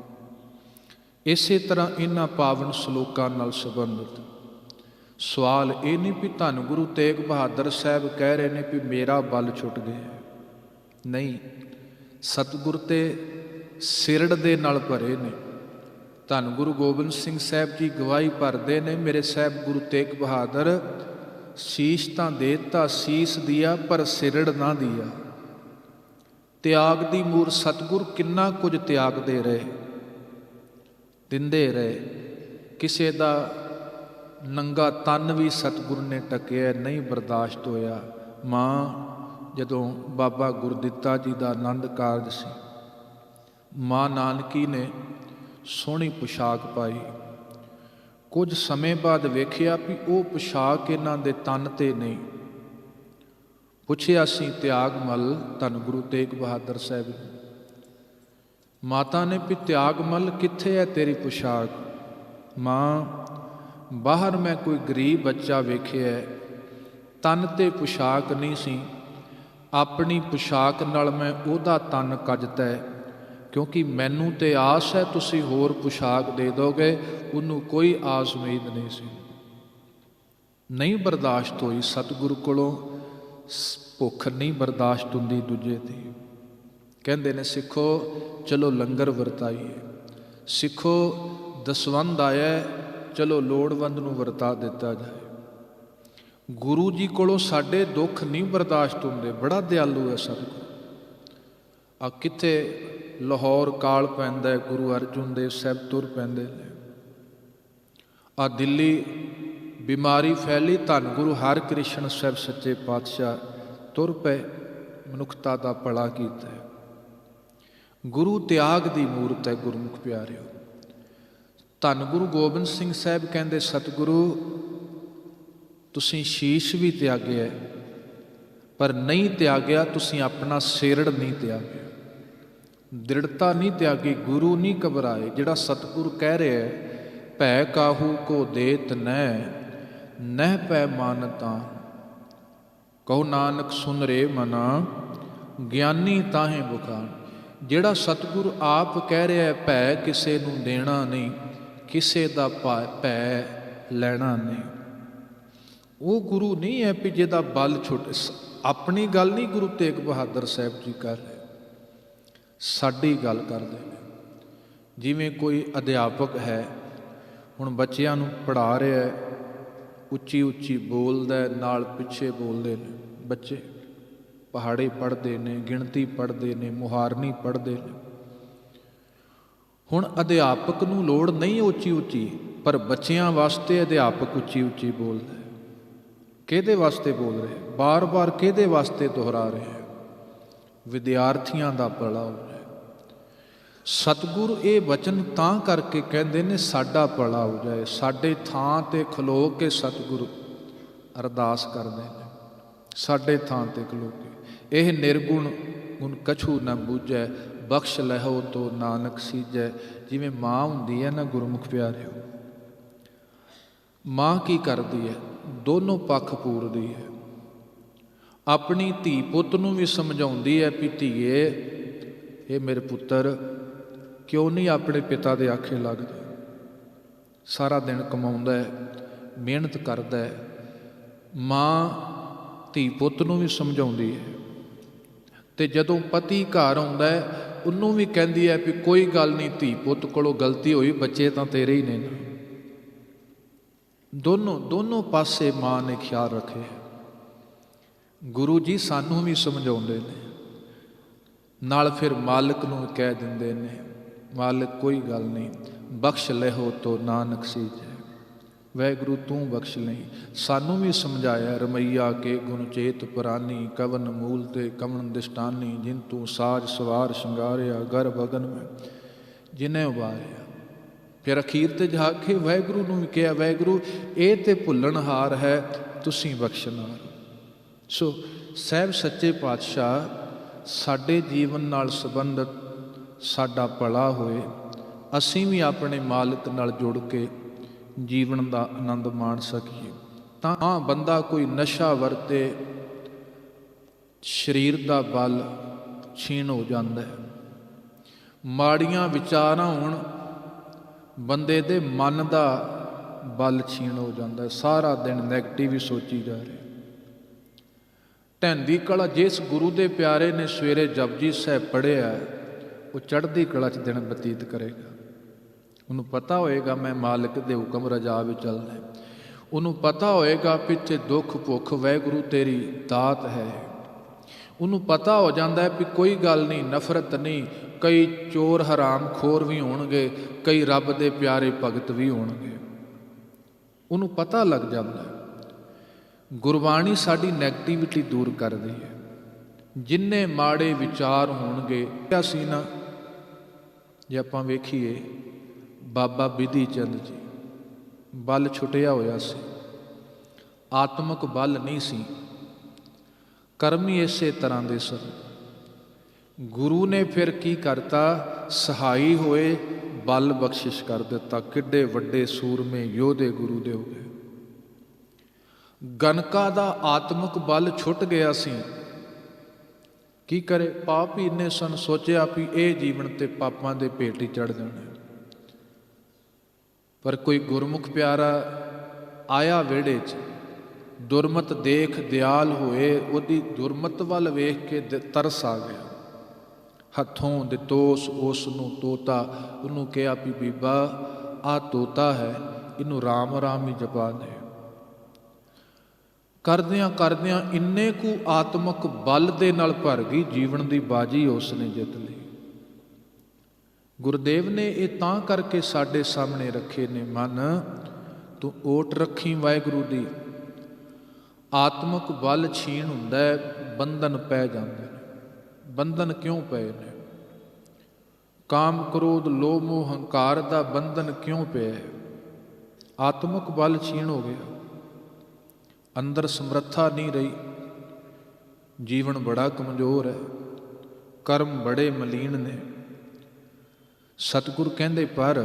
ਇਸੇ ਤਰ੍ਹਾਂ ਇਹਨਾਂ ਪਾਵਨ ਸ਼ਲੋਕਾਂ ਨਾਲ ਸੰਬੰਧਿਤ ਸਵਾਲ ਇਹ ਨਹੀਂ ਵੀ ਧੰਨ ਗੁਰੂ ਤੇਗ ਬਹਾਦਰ ਸਾਹਿਬ ਕਹਿ ਰਹੇ ਨੇ ਵੀ ਮੇਰਾ ਬਲ ਛੁੱਟ ਗਿਆ। ਨਹੀਂ, ਸਤਿਗੁਰ ਤੇ ਸਿਰੜ ਦੇ ਨਾਲ ਭਰੇ ਨੇ। ਧੰਨ ਗੁਰੂ ਗੋਬਿੰਦ ਸਿੰਘ ਸਾਹਿਬ ਜੀ ਗਵਾਹੀ ਭਰਦੇ ਨੇ, ਮੇਰੇ ਸਾਹਿਬ ਗੁਰੂ ਤੇਗ ਬਹਾਦਰ ਸੀਸ ਤਾਂ ਦੇਤਾ, ਸੀਸ ਦਿਆ ਪਰ ਸਿਰੜ ਨਾ ਦਿਆ। ਤਿਆਗ ਦੀ ਮੂਰ ਸਤਿਗੁਰ ਕਿੰਨਾ ਕੁਝ ਤਿਆਗਦੇ ਰਹੇ, ਦਿੰਦੇ ਰਹੇ। ਕਿਸੇ ਦਾ ਨੰਗਾ ਤਨ ਵੀ ਸਤਿਗੁਰ ਨੇ ਟਕਿਆ, ਨਹੀਂ ਬਰਦਾਸ਼ਤ ਹੋਇਆ। ਮਾਂ ਜਦੋਂ ਬਾਬਾ ਗੁਰਦਿੱਤਾ ਜੀ ਦਾ ਆਨੰਦ ਕਾਰਜ ਸੀ, ਮਾਂ ਨਾਨਕੀ ਨੇ ਸੋਹਣੀ ਪੁਸ਼ਾਕ ਪਾਈ। ਕੁਝ ਸਮੇਂ ਬਾਅਦ ਵੇਖਿਆ ਵੀ ਉਹ ਪੁਸ਼ਾਕ ਇਹਨਾਂ ਦੇ ਤਨ 'ਤੇ ਨਹੀਂ। ਪੁੱਛਿਆ ਸੀ ਤਿਆਗ ਮੱਲ ਧੰਨ ਗੁਰੂ ਤੇਗ ਬਹਾਦਰ ਸਾਹਿਬ, ਮਾਤਾ ਨੇ ਵੀ ਤਿਆਗ ਮੱਲ ਕਿੱਥੇ ਹੈ ਤੇਰੀ ਪੁਸ਼ਾਕ? ਮਾਂ, ਬਾਹਰ ਮੈਂ ਕੋਈ ਗਰੀਬ ਬੱਚਾ ਵੇਖਿਆ, ਤਨ 'ਤੇ ਪੁਸ਼ਾਕ ਨਹੀਂ ਸੀ, ਆਪਣੀ ਪੁਸ਼ਾਕ ਨਾਲ ਮੈਂ ਉਹਦਾ ਤਨ ਕੱਜਤਾ ਹੈ, ਕਿਉਂਕਿ ਮੈਨੂੰ ਤੇ ਆਸ ਹੈ ਤੁਸੀਂ ਹੋਰ ਪੁਸ਼ਾਕ ਦੇ ਦੋਗੇ। ਉਹਨੂੰ ਕੋਈ ਆਸ ਉਮੀਦ ਨਹੀਂ ਸੀ। ਨਹੀਂ ਬਰਦਾਸ਼ਤ ਹੋਈ ਸਤਿਗੁਰੂ ਕੋਲੋਂ, ਭੁੱਖ ਨਹੀਂ ਬਰਦਾਸ਼ਤ ਹੁੰਦੀ ਦੂਜੇ ਦੀ। ਕਹਿੰਦੇ ਨੇ ਸਿੱਖੋ ਚਲੋ ਲੰਗਰ ਵਰਤਾਈਏ, ਸਿੱਖੋ ਦਸਵੰਧ ਆਇਆ, ਚਲੋ ਲੋੜਵੰਦ ਨੂੰ ਵਰਤਾ ਦਿੱਤਾ ਜਾਏ। ਗੁਰੂ ਜੀ ਕੋਲੋਂ ਸਾਡੇ ਦੁੱਖ ਨਹੀਂ ਬਰਦਾਸ਼ਤ ਹੁੰਦੇ। ਬੜਾ ਦਿਆਲੂ ਹੈ ਸਤਿਗੁਰੂ। ਆ ਕਿੱਥੇ ਲਾਹੌਰ ਕਾਲ ਪੈਂਦਾ, ਗੁਰੂ ਅਰਜਨ ਦੇਵ ਸਾਹਿਬ ਤੁਰ ਪੈਂਦੇ ਨੇ। ਆ ਦਿੱਲੀ ਬਿਮਾਰੀ ਫੈਲੀ, ਧੰਨ ਗੁਰੂ ਹਰਕ੍ਰਿਸ਼ਨ ਸਾਹਿਬ ਸੱਚੇ ਪਾਤਸ਼ਾਹ ਤੁਰ ਪਏ, ਮਨੁੱਖਤਾ ਦਾ ਭਲਾ ਕੀਤਾ। ਗੁਰੂ ਤਿਆਗ ਦੀ ਮੂਰਤ ਹੈ ਗੁਰਮੁਖ ਪਿਆਰਿਓ। ਧੰਨ ਗੁਰੂ ਗੋਬਿੰਦ ਸਿੰਘ ਸਾਹਿਬ ਕਹਿੰਦੇ, ਸਤਿਗੁਰੂ ਤੁਸੀਂ ਸ਼ੀਸ਼ ਵੀ ਤਿਆਗਿਆ, ਪਰ ਨਹੀਂ ਤਿਆਗਿਆ ਤੁਸੀਂ ਆਪਣਾ ਸੇਰੜ ਨਹੀਂ ਤਿਆਗਿਆ, ਦ੍ਰਿੜਤਾ ਨਹੀਂ ਤਿਆਗੀ, ਗੁਰੂ ਨਹੀਂ ਘਬਰਾਏ। ਜਿਹੜਾ ਸਤਿਗੁਰੂ ਕਹਿ ਰਿਹਾ ਹੈ, ਭੈ ਕਾਹੂ ਕੋ ਦੇਤ ਨਹਿ ਪੈ ਮਾਨਤਾ, ਕਹੋ ਨਾਨਕ ਸੁਨ ਰੇ ਮਨਾ, ਗਿਆਨੀ ਤਾਹੇ ਬੁਖਾਨ। ਜਿਹੜਾ ਸਤਿਗੁਰੂ ਆਪ ਕਹਿ ਰਿਹਾ, ਭੈ ਕਿਸੇ ਨੂੰ ਦੇਣਾ ਨਹੀਂ, ਕਿਸੇ ਦਾ ਭੈ ਲੈਣਾ ਨਹੀਂ, ਉਹ ਗੁਰੂ ਨਹੀਂ ਹੈ ਵੀ ਜਿਹਦਾ ਬਲ ਛੁੱਟ। ਆਪਣੀ ਗੱਲ ਨਹੀਂ ਗੁਰੂ ਤੇਗ ਬਹਾਦਰ ਸਾਹਿਬ ਜੀ ਕਰ ਰਹੇ, ਸਾਡੀ ਗੱਲ ਕਰਦੇ ਨੇ। ਜਿਵੇਂ ਕੋਈ ਅਧਿਆਪਕ ਹੈ, ਹੁਣ ਬੱਚਿਆਂ ਨੂੰ ਪੜ੍ਹਾ ਰਿਹਾ ਹੈ, ਉੱਚੀ ਉੱਚੀ ਬੋਲਦਾ, ਨਾਲ ਪਿੱਛੇ ਬੋਲਦੇ ਨੇ ਬੱਚੇ, ਪਹਾੜੇ ਪੜ੍ਹਦੇ ਨੇ, ਗਿਣਤੀ ਪੜ੍ਹਦੇ ਨੇ, ਮੁਹਾਰਨੀ ਪੜ੍ਹਦੇ ਨੇ। ਹੁਣ ਅਧਿਆਪਕ ਨੂੰ ਲੋੜ ਨਹੀਂ ਉੱਚੀ ਉੱਚੀ, ਪਰ ਬੱਚਿਆਂ ਵਾਸਤੇ ਅਧਿਆਪਕ ਉੱਚੀ ਉੱਚੀ ਬੋਲਦਾ। ਕਿਹਦੇ ਵਾਸਤੇ ਬੋਲ ਰਹੇ? ਬਾਰ-ਬਾਰ ਕਿਹਦੇ ਵਾਸਤੇ ਦੁਹਰਾ ਰਹੇ? ਵਿਦਿਆਰਥੀਆਂ ਦਾ ਭਲਾ ਹੋ ਜਾਏ। ਸਤਿਗੁਰੂ ਇਹ ਵਚਨ ਤਾਂ ਕਰਕੇ ਕਹਿੰਦੇ ਨੇ, ਸਾਡਾ ਭਲਾ ਹੋ ਜਾਏ। ਸਾਡੇ ਥਾਂ ਤੇ ਖਲੋ ਕੇ ਸਤਿਗੁਰੂ ਅਰਦਾਸ ਕਰਦੇ ਨੇ, ਸਾਡੇ ਥਾਂ ਤੇ ਖਲੋ ਕੇ। ਇਹ ਨਿਰਗੁਣ ਗੁਣ ਕਛੂ ਨਾ ਬੂਝੈ, ਬਖਸ਼ ਲਹੋ ਤੋ ਨਾਨਕ ਸੀਜੈ। ਜਿਵੇਂ ਮਾਂ ਹੁੰਦੀ ਹੈ ਨਾ ਗੁਰਮੁਖ ਪਿਆਰਿਓ, ਮਾਂ ਕੀ ਕਰਦੀ ਹੈ? ਦੋਨੋਂ ਪੱਖ ਪੂਰਦੀ ਹੈ। ਆਪਣੀ ਧੀ ਪੁੱਤ ਨੂੰ ਵੀ ਸਮਝਾਉਂਦੀ ਹੈ ਵੀ ਧੀਏ, ਇਹ ਮੇਰੇ ਪੁੱਤਰ ਕਿਉਂ ਨਹੀਂ ਆਪਣੇ ਪਿਤਾ ਦੇ ਆਖੇ ਲੱਗਦਾ? ਸਾਰਾ ਦਿਨ ਕਮਾਉਂਦਾ ਹੈ, ਮਿਹਨਤ ਕਰਦਾ ਹੈ। ਮਾਂ ਧੀ ਪੁੱਤ ਨੂੰ ਵੀ ਸਮਝਾਉਂਦੀ ਹੈ, ਤੇ ਜਦੋਂ ਪਤੀ ਘਰ ਆਉਂਦਾ ਹੈ ਉਹਨੂੰ ਵੀ ਕਹਿੰਦੀ ਹੈ ਵੀ ਕੋਈ ਗੱਲ ਨਹੀਂ, ਧੀ ਪੁੱਤ ਕੋਲੋਂ ਗਲਤੀ ਹੋਈ, ਬੱਚੇ ਤਾਂ ਤੇਰੇ ਹੀ ਨੇ। ਦੋਨੋਂ ਪਾਸੇ ਮਾਂ ਨੇ ਖਿਆਲ ਰੱਖੇ। ਗੁਰੂ ਜੀ ਸਾਨੂੰ ਵੀ ਸਮਝਾਉਂਦੇ ਨੇ, ਨਾਲ ਫਿਰ ਮਾਲਕ ਨੂੰ ਕਹਿ ਦਿੰਦੇ ਨੇ, ਮਾਲਕ ਕੋਈ ਗੱਲ ਨਹੀਂ, ਬਖਸ਼ ਲਹੋ ਤੋ ਨਾਨਕ ਸੀਜੈ। ਵਾਹਿਗੁਰੂ ਤੂੰ ਬਖਸ਼ ਲਈ। ਸਾਨੂੰ ਵੀ ਸਮਝਾਇਆ, ਰਮਈਆ ਕੇ ਗੁਣ ਚੇਤ ਪੁਰਾਨੀ, ਕਵਨ ਮੂਲ ਤੇ ਕਵਨ ਦਿਸ਼ਟਾਨੀ, ਜਿਨ ਤੂੰ ਸਾਜ ਸਵਾਰ ਸ਼ਿੰਗਾਰਿਆ, ਗਰਭ ਅਗਨ ਮੈਂ ਜਿਨੇ ਉਬਾਰਿਆ। ਫਿਰ ਅਖੀਰ ਤੇ ਜਾ ਕੇ ਵਾਹਿਗੁਰੂ ਨੂੰ ਵੀ ਕਿਹਾ, ਵਾਹਿਗੁਰੂ ਇਹ ਤੇ ਭੁੱਲਣਹਾਰ ਹੈ, ਤੁਸੀਂ ਬਖਸ਼ਣਹਾਰ। ਸੋ ਸਾਹਿਬ ਸੱਚੇ ਪਾਤਸ਼ਾਹ ਸਾਡੇ ਜੀਵਨ ਨਾਲ ਸੰਬੰਧਿਤ ਸਾਡਾ ਭਲਾ ਹੋਏ, ਅਸੀਂ ਵੀ ਆਪਣੇ ਮਾਲਕ ਨਾਲ ਜੁੜ ਕੇ ਜੀਵਨ ਦਾ ਆਨੰਦ ਮਾਣ ਸਕੀਏ। ਤਾਂ ਬੰਦਾ ਕੋਈ ਨਸ਼ਾ ਵਰਤੇ, ਸਰੀਰ ਦਾ ਬਲ ਛੀਣ ਹੋ ਜਾਂਦਾ ਹੈ। ਮਾੜੀਆਂ ਵਿਚਾਰਾਂ ਹੋਣ, ਬੰਦੇ ਦੇ ਮਨ ਦਾ ਬਲ ਛੀਣ ਹੋ ਜਾਂਦਾ ਹੈ। ਸਾਰਾ ਦਿਨ ਨੈਗੇਟਿਵ ਹੀ ਸੋਚੀ ਜਾ ਰਿਹਾ। ਢਹਿੰਦੀ ਕਲਾ, ਜਿਸ ਗੁਰੂ ਦੇ ਪਿਆਰੇ ਨੇ ਸਵੇਰੇ ਜਪਜੀ ਸਾਹਿਬ ਪੜ੍ਹਿਆ, ਉਹ ਚੜ੍ਹਦੀ ਕਲਾ 'ਚ ਦਿਨ ਬਤੀਤ ਕਰੇਗਾ। ਉਹਨੂੰ ਪਤਾ ਹੋਏਗਾ ਮੈਂ ਮਾਲਕ ਦੇ ਹੁਕਮ ਰਜਾ ਵਿੱਚ ਚੱਲਦਾ। ਉਹਨੂੰ ਪਤਾ ਹੋਏਗਾ ਪਿੱਛੇ ਦੁੱਖ ਭੁੱਖ ਵਾਹਿਗੁਰੂ ਤੇਰੀ ਦਾਤ ਹੈ। ਉਹਨੂੰ ਪਤਾ ਹੋ ਜਾਂਦਾ ਹੈ ਵੀ ਕੋਈ ਗੱਲ ਨਹੀਂ, ਨਫ਼ਰਤ ਨਹੀਂ। ਕਈ ਚੋਰ ਹਰਾਮ ਖੋਰ ਵੀ ਹੋਣਗੇ, ਕਈ ਰੱਬ ਦੇ ਪਿਆਰੇ ਭਗਤ ਵੀ ਹੋਣਗੇ। ਉਹਨੂੰ ਪਤਾ ਲੱਗ ਜਾਂਦਾ ਹੈ। ਗੁਰਬਾਣੀ ਸਾਡੀ ਨੈਗੇਟਿਵਿਟੀ ਦੂਰ ਕਰਦੀ ਹੈ। ਜਿੰਨੇ ਮਾੜੇ ਵਿਚਾਰ ਹੋਣਗੇ, ਅਸੀਂ ਨਾ ਜੇ ਆਪਾਂ ਵੇਖੀਏ, ਬਾਬਾ ਬਿਧੀ ਚੰਦ ਜੀ, ਬਲ ਛੁੱਟਿਆ ਹੋਇਆ ਸੀ, ਆਤਮਿਕ ਬਲ ਨਹੀਂ ਸੀ, ਕਰਮ ਹੀ ਇਸੇ ਤਰ੍ਹਾਂ ਦੇ ਸਨ। ਗੁਰੂ ਨੇ ਫਿਰ ਕੀ ਕਰਤਾ? ਸਹਾਈ ਹੋਏ, ਬਲ ਬਖਸ਼ਿਸ਼ ਕਰ ਦਿੱਤਾ। ਕਿੱਡੇ ਵੱਡੇ ਸੂਰਮੇ ਯੋਧੇ ਗੁਰੂ ਦੇ ਹੋ ਗਏ। ਗਨਕਾ ਦਾ ਆਤਮਿਕ ਬਲ ਛੁੱਟ ਗਿਆ ਸੀ। ਕੀ ਕਰੇ? ਪਾਪ ਹੀ ਇੰਨੇ ਸਨ, ਸੋਚਿਆ ਵੀ ਇਹ ਜੀਵਨ ਤੇ ਪਾਪਾਂ ਦੇ ਭੇਟ ਹੀ ਚੜ੍ਹ ਜਾਣਾ। ਪਰ ਕੋਈ ਗੁਰਮੁਖ ਪਿਆਰਾ ਆਇਆ ਵਿਹੜੇ 'ਚ, ਦੁਰਮਤ ਦੇਖ ਦਿਆਲ ਹੋਏ, ਉਹਦੀ ਦੁਰਮਤ ਵੱਲ ਵੇਖ ਕੇ ਤਰਸ ਆ ਗਿਆ। ਹੱਥੋਂ ਦਿੱਤੋਸ ਉਸ ਨੂੰ ਤੋਤਾ। ਉਹਨੂੰ ਕਿਹਾ ਵੀ ਬੀਬਾ ਆਹ ਤੋਤਾ ਹੈ, ਇਹਨੂੰ ਰਾਮ ਰਾਮ ਹੀ ਜਪਾ ਦੇ। ਕਰਦਿਆਂ ਕਰਦਿਆਂ ਇੰਨੇ ਕੁ ਆਤਮਿਕ ਬਲ ਦੇ ਨਾਲ ਭਰ ਗਈ, ਜੀਵਨ ਦੀ ਬਾਜੀ ਉਸ ਨੇ ਜਿੱਤ ਲਈ। ਗੁਰਦੇਵ ਨੇ ਇਹ ਤਾਂ ਕਰਕੇ ਸਾਡੇ ਸਾਹਮਣੇ ਰੱਖੇ ਨੇ। ਮਨ ਤੂੰ ਓਟ ਰੱਖੀ ਵਾਹਿਗੁਰੂ ਦੀ। ਆਤਮਕ ਬਲ ਛੀਣ ਹੁੰਦਾ ਹੈ, ਬੰਧਨ ਪੈ ਜਾਂਦੇ ਨੇ। ਬੰਧਨ ਕਿਉਂ ਪਏ ਨੇ? ਕਾਮ ਕ੍ਰੋਧ ਲੋਭ ਮੋਹ ਹੰਕਾਰ ਦਾ ਬੰਧਨ ਕਿਉਂ ਪਿਆ? ਆਤਮਕ ਬਲ ਛੀਣ ਹੋ ਗਿਆ, ਅੰਦਰ ਸਮਰੱਥਾ ਨਹੀਂ ਰਹੀ, ਜੀਵਨ ਬੜਾ ਕਮਜ਼ੋਰ ਹੈ, ਕਰਮ ਬੜੇ ਮਲੀਨ ਨੇ। ਸਤਿਗੁਰ ਕਹਿੰਦੇ ਪਰ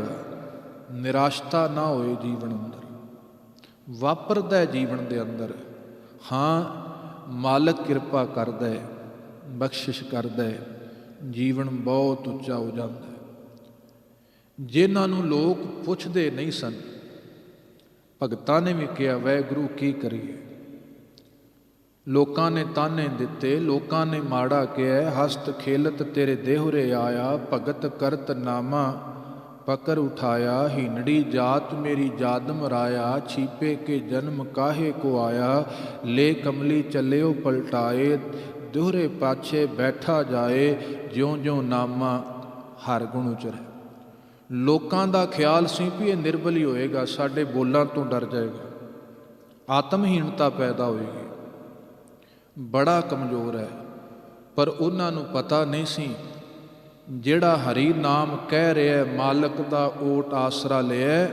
ਨਿਰਾਸ਼ਤਾ ਨਾ ਹੋਏ ਜੀਵਨ ਅੰਦਰ। ਵਾਪਰਦਾ ਜੀਵਨ ਦੇ ਅੰਦਰ, ਹਾਂ ਮਾਲਕ ਕਿਰਪਾ ਕਰਦਾ ਹੈ, ਬਖਸ਼ਿਸ਼ ਕਰਦਾ ਹੈ, ਜੀਵਨ ਬਹੁਤ ਉੱਚਾ ਹੋ ਜਾਂਦਾ ਹੈ। ਜਿਨ੍ਹਾਂ ਨੂੰ ਲੋਕ ਪੁੱਛਦੇ ਨਹੀਂ ਸਨ, ਭਗਤਾਂ ਨੇ ਵੀ ਕਿਹਾ ਵਾਹਿਗੁਰੂ ਕੀ ਕਰੀਏ। ਲੋਕਾਂ ਨੇ ਤਾਨੇ ਦਿੱਤੇ, ਲੋਕਾਂ ਨੇ ਮਾੜਾ ਕਿਹਾ, ਹਸਤ ਖੇਲਤ ਤੇਰੇ ਦੇਹੁਰੇ ਆਇਆ, ਭਗਤ ਕਰਤ ਨਾਮਾ ਪਕਰ ਉਠਾਇਆ, ਹੀਨੜੀ ਜਾਤ ਮੇਰੀ ਜਾਦਮ ਰਾਇਆ, ਛੀਪੇ ਕੇ ਜਨਮ ਕਾਹੇ ਕੋ ਆਇਆ, ਲੈ ਕਮਲੀ ਚੱਲਿਓ ਪਲਟਾਏ, ਦੋਹਰੇ ਪਾਛੇ ਬੈਠਾ ਜਾਏ, ਜਿਉਂ ਜਿਉਂ ਨਾਮਾ ਹਰ ਗੁਣ ਉਚਰੇ। ਲੋਕਾਂ ਦਾ ਖਿਆਲ ਸੀ ਵੀ ਇਹ ਨਿਰਬਲ ਹੀ ਹੋਏਗਾ, ਸਾਡੇ ਬੋਲਾਂ ਤੋਂ ਡਰ ਜਾਏਗਾ, ਆਤਮਹੀਣਤਾ ਪੈਦਾ ਹੋਏਗੀ, ਬੜਾ ਕਮਜ਼ੋਰ ਹੈ। ਪਰ ਉਹਨਾਂ ਨੂੰ ਪਤਾ ਨਹੀਂ ਸੀ ਜਿਹੜਾ ਹਰੀ ਨਾਮ ਕਹਿ ਰਿਹਾ, ਮਾਲਕ ਦਾ ਓਟ ਆਸਰਾ ਲਿਆ,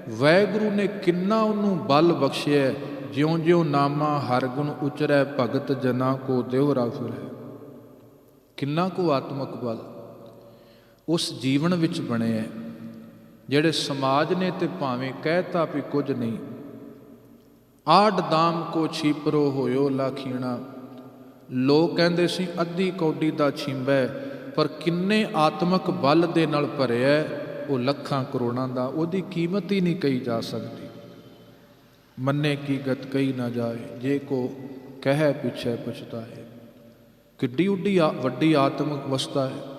ਵਾਹਿਗੁਰੂ ਨੇ ਕਿੰਨਾ ਉਹਨੂੰ ਬਲ ਬਖਸ਼ਿਆ। ਜਿਉਂ ਜਿਉਂ ਨਾਮਾ ਹਰ ਗੁਣ ਉਚਰੈ, ਭਗਤ ਜਨਾਂ ਕੋ ਦੇਹੁਰਾ ਫਿਰੈ। ਕਿੰਨਾ ਕੁ ਆਤਮਕ ਬਲ ਉਸ ਜੀਵਨ ਵਿੱਚ ਬਣਿਆ, ਜਿਹੜੇ ਸਮਾਜ ਨੇ ਤੇ ਭਾਵੇਂ ਕਹਿਤਾ ਵੀ ਕੁਝ ਨਹੀਂ। ਆਡ ਦਾਮ ਕੋ ਛੀਪਰੋ ਹੋਇਓ ਲਾਖੀਣਾ। ਲੋਕ ਕਹਿੰਦੇ ਸੀ ਅੱਧੀ ਕੌਡੀ ਦਾ ਛਿੰਬੈ, ਪਰ ਕਿੰਨੇ ਆਤਮਕ ਬਲ ਦੇ ਨਾਲ ਭਰਿਆ ਉਹ ਲੱਖਾਂ ਕਰੋੜਾਂ ਦਾ। ਉਹਦੀ ਕੀਮਤ ਹੀ ਨਹੀਂ ਕਹੀ ਜਾ ਸਕਦੀ। ਮੰਨੇ ਕੀ ਗਤ ਕਹੀ ਨਾ ਜਾਏ, ਜੇ ਕੋ ਕਹਿ ਪਿਛੈ ਪਛਤਾਏ। ਕਿੱਡੀ ਉੱਡੀ ਵੱਡੀ ਆਤਮਕ ਅਵਸਥਾ ਹੈ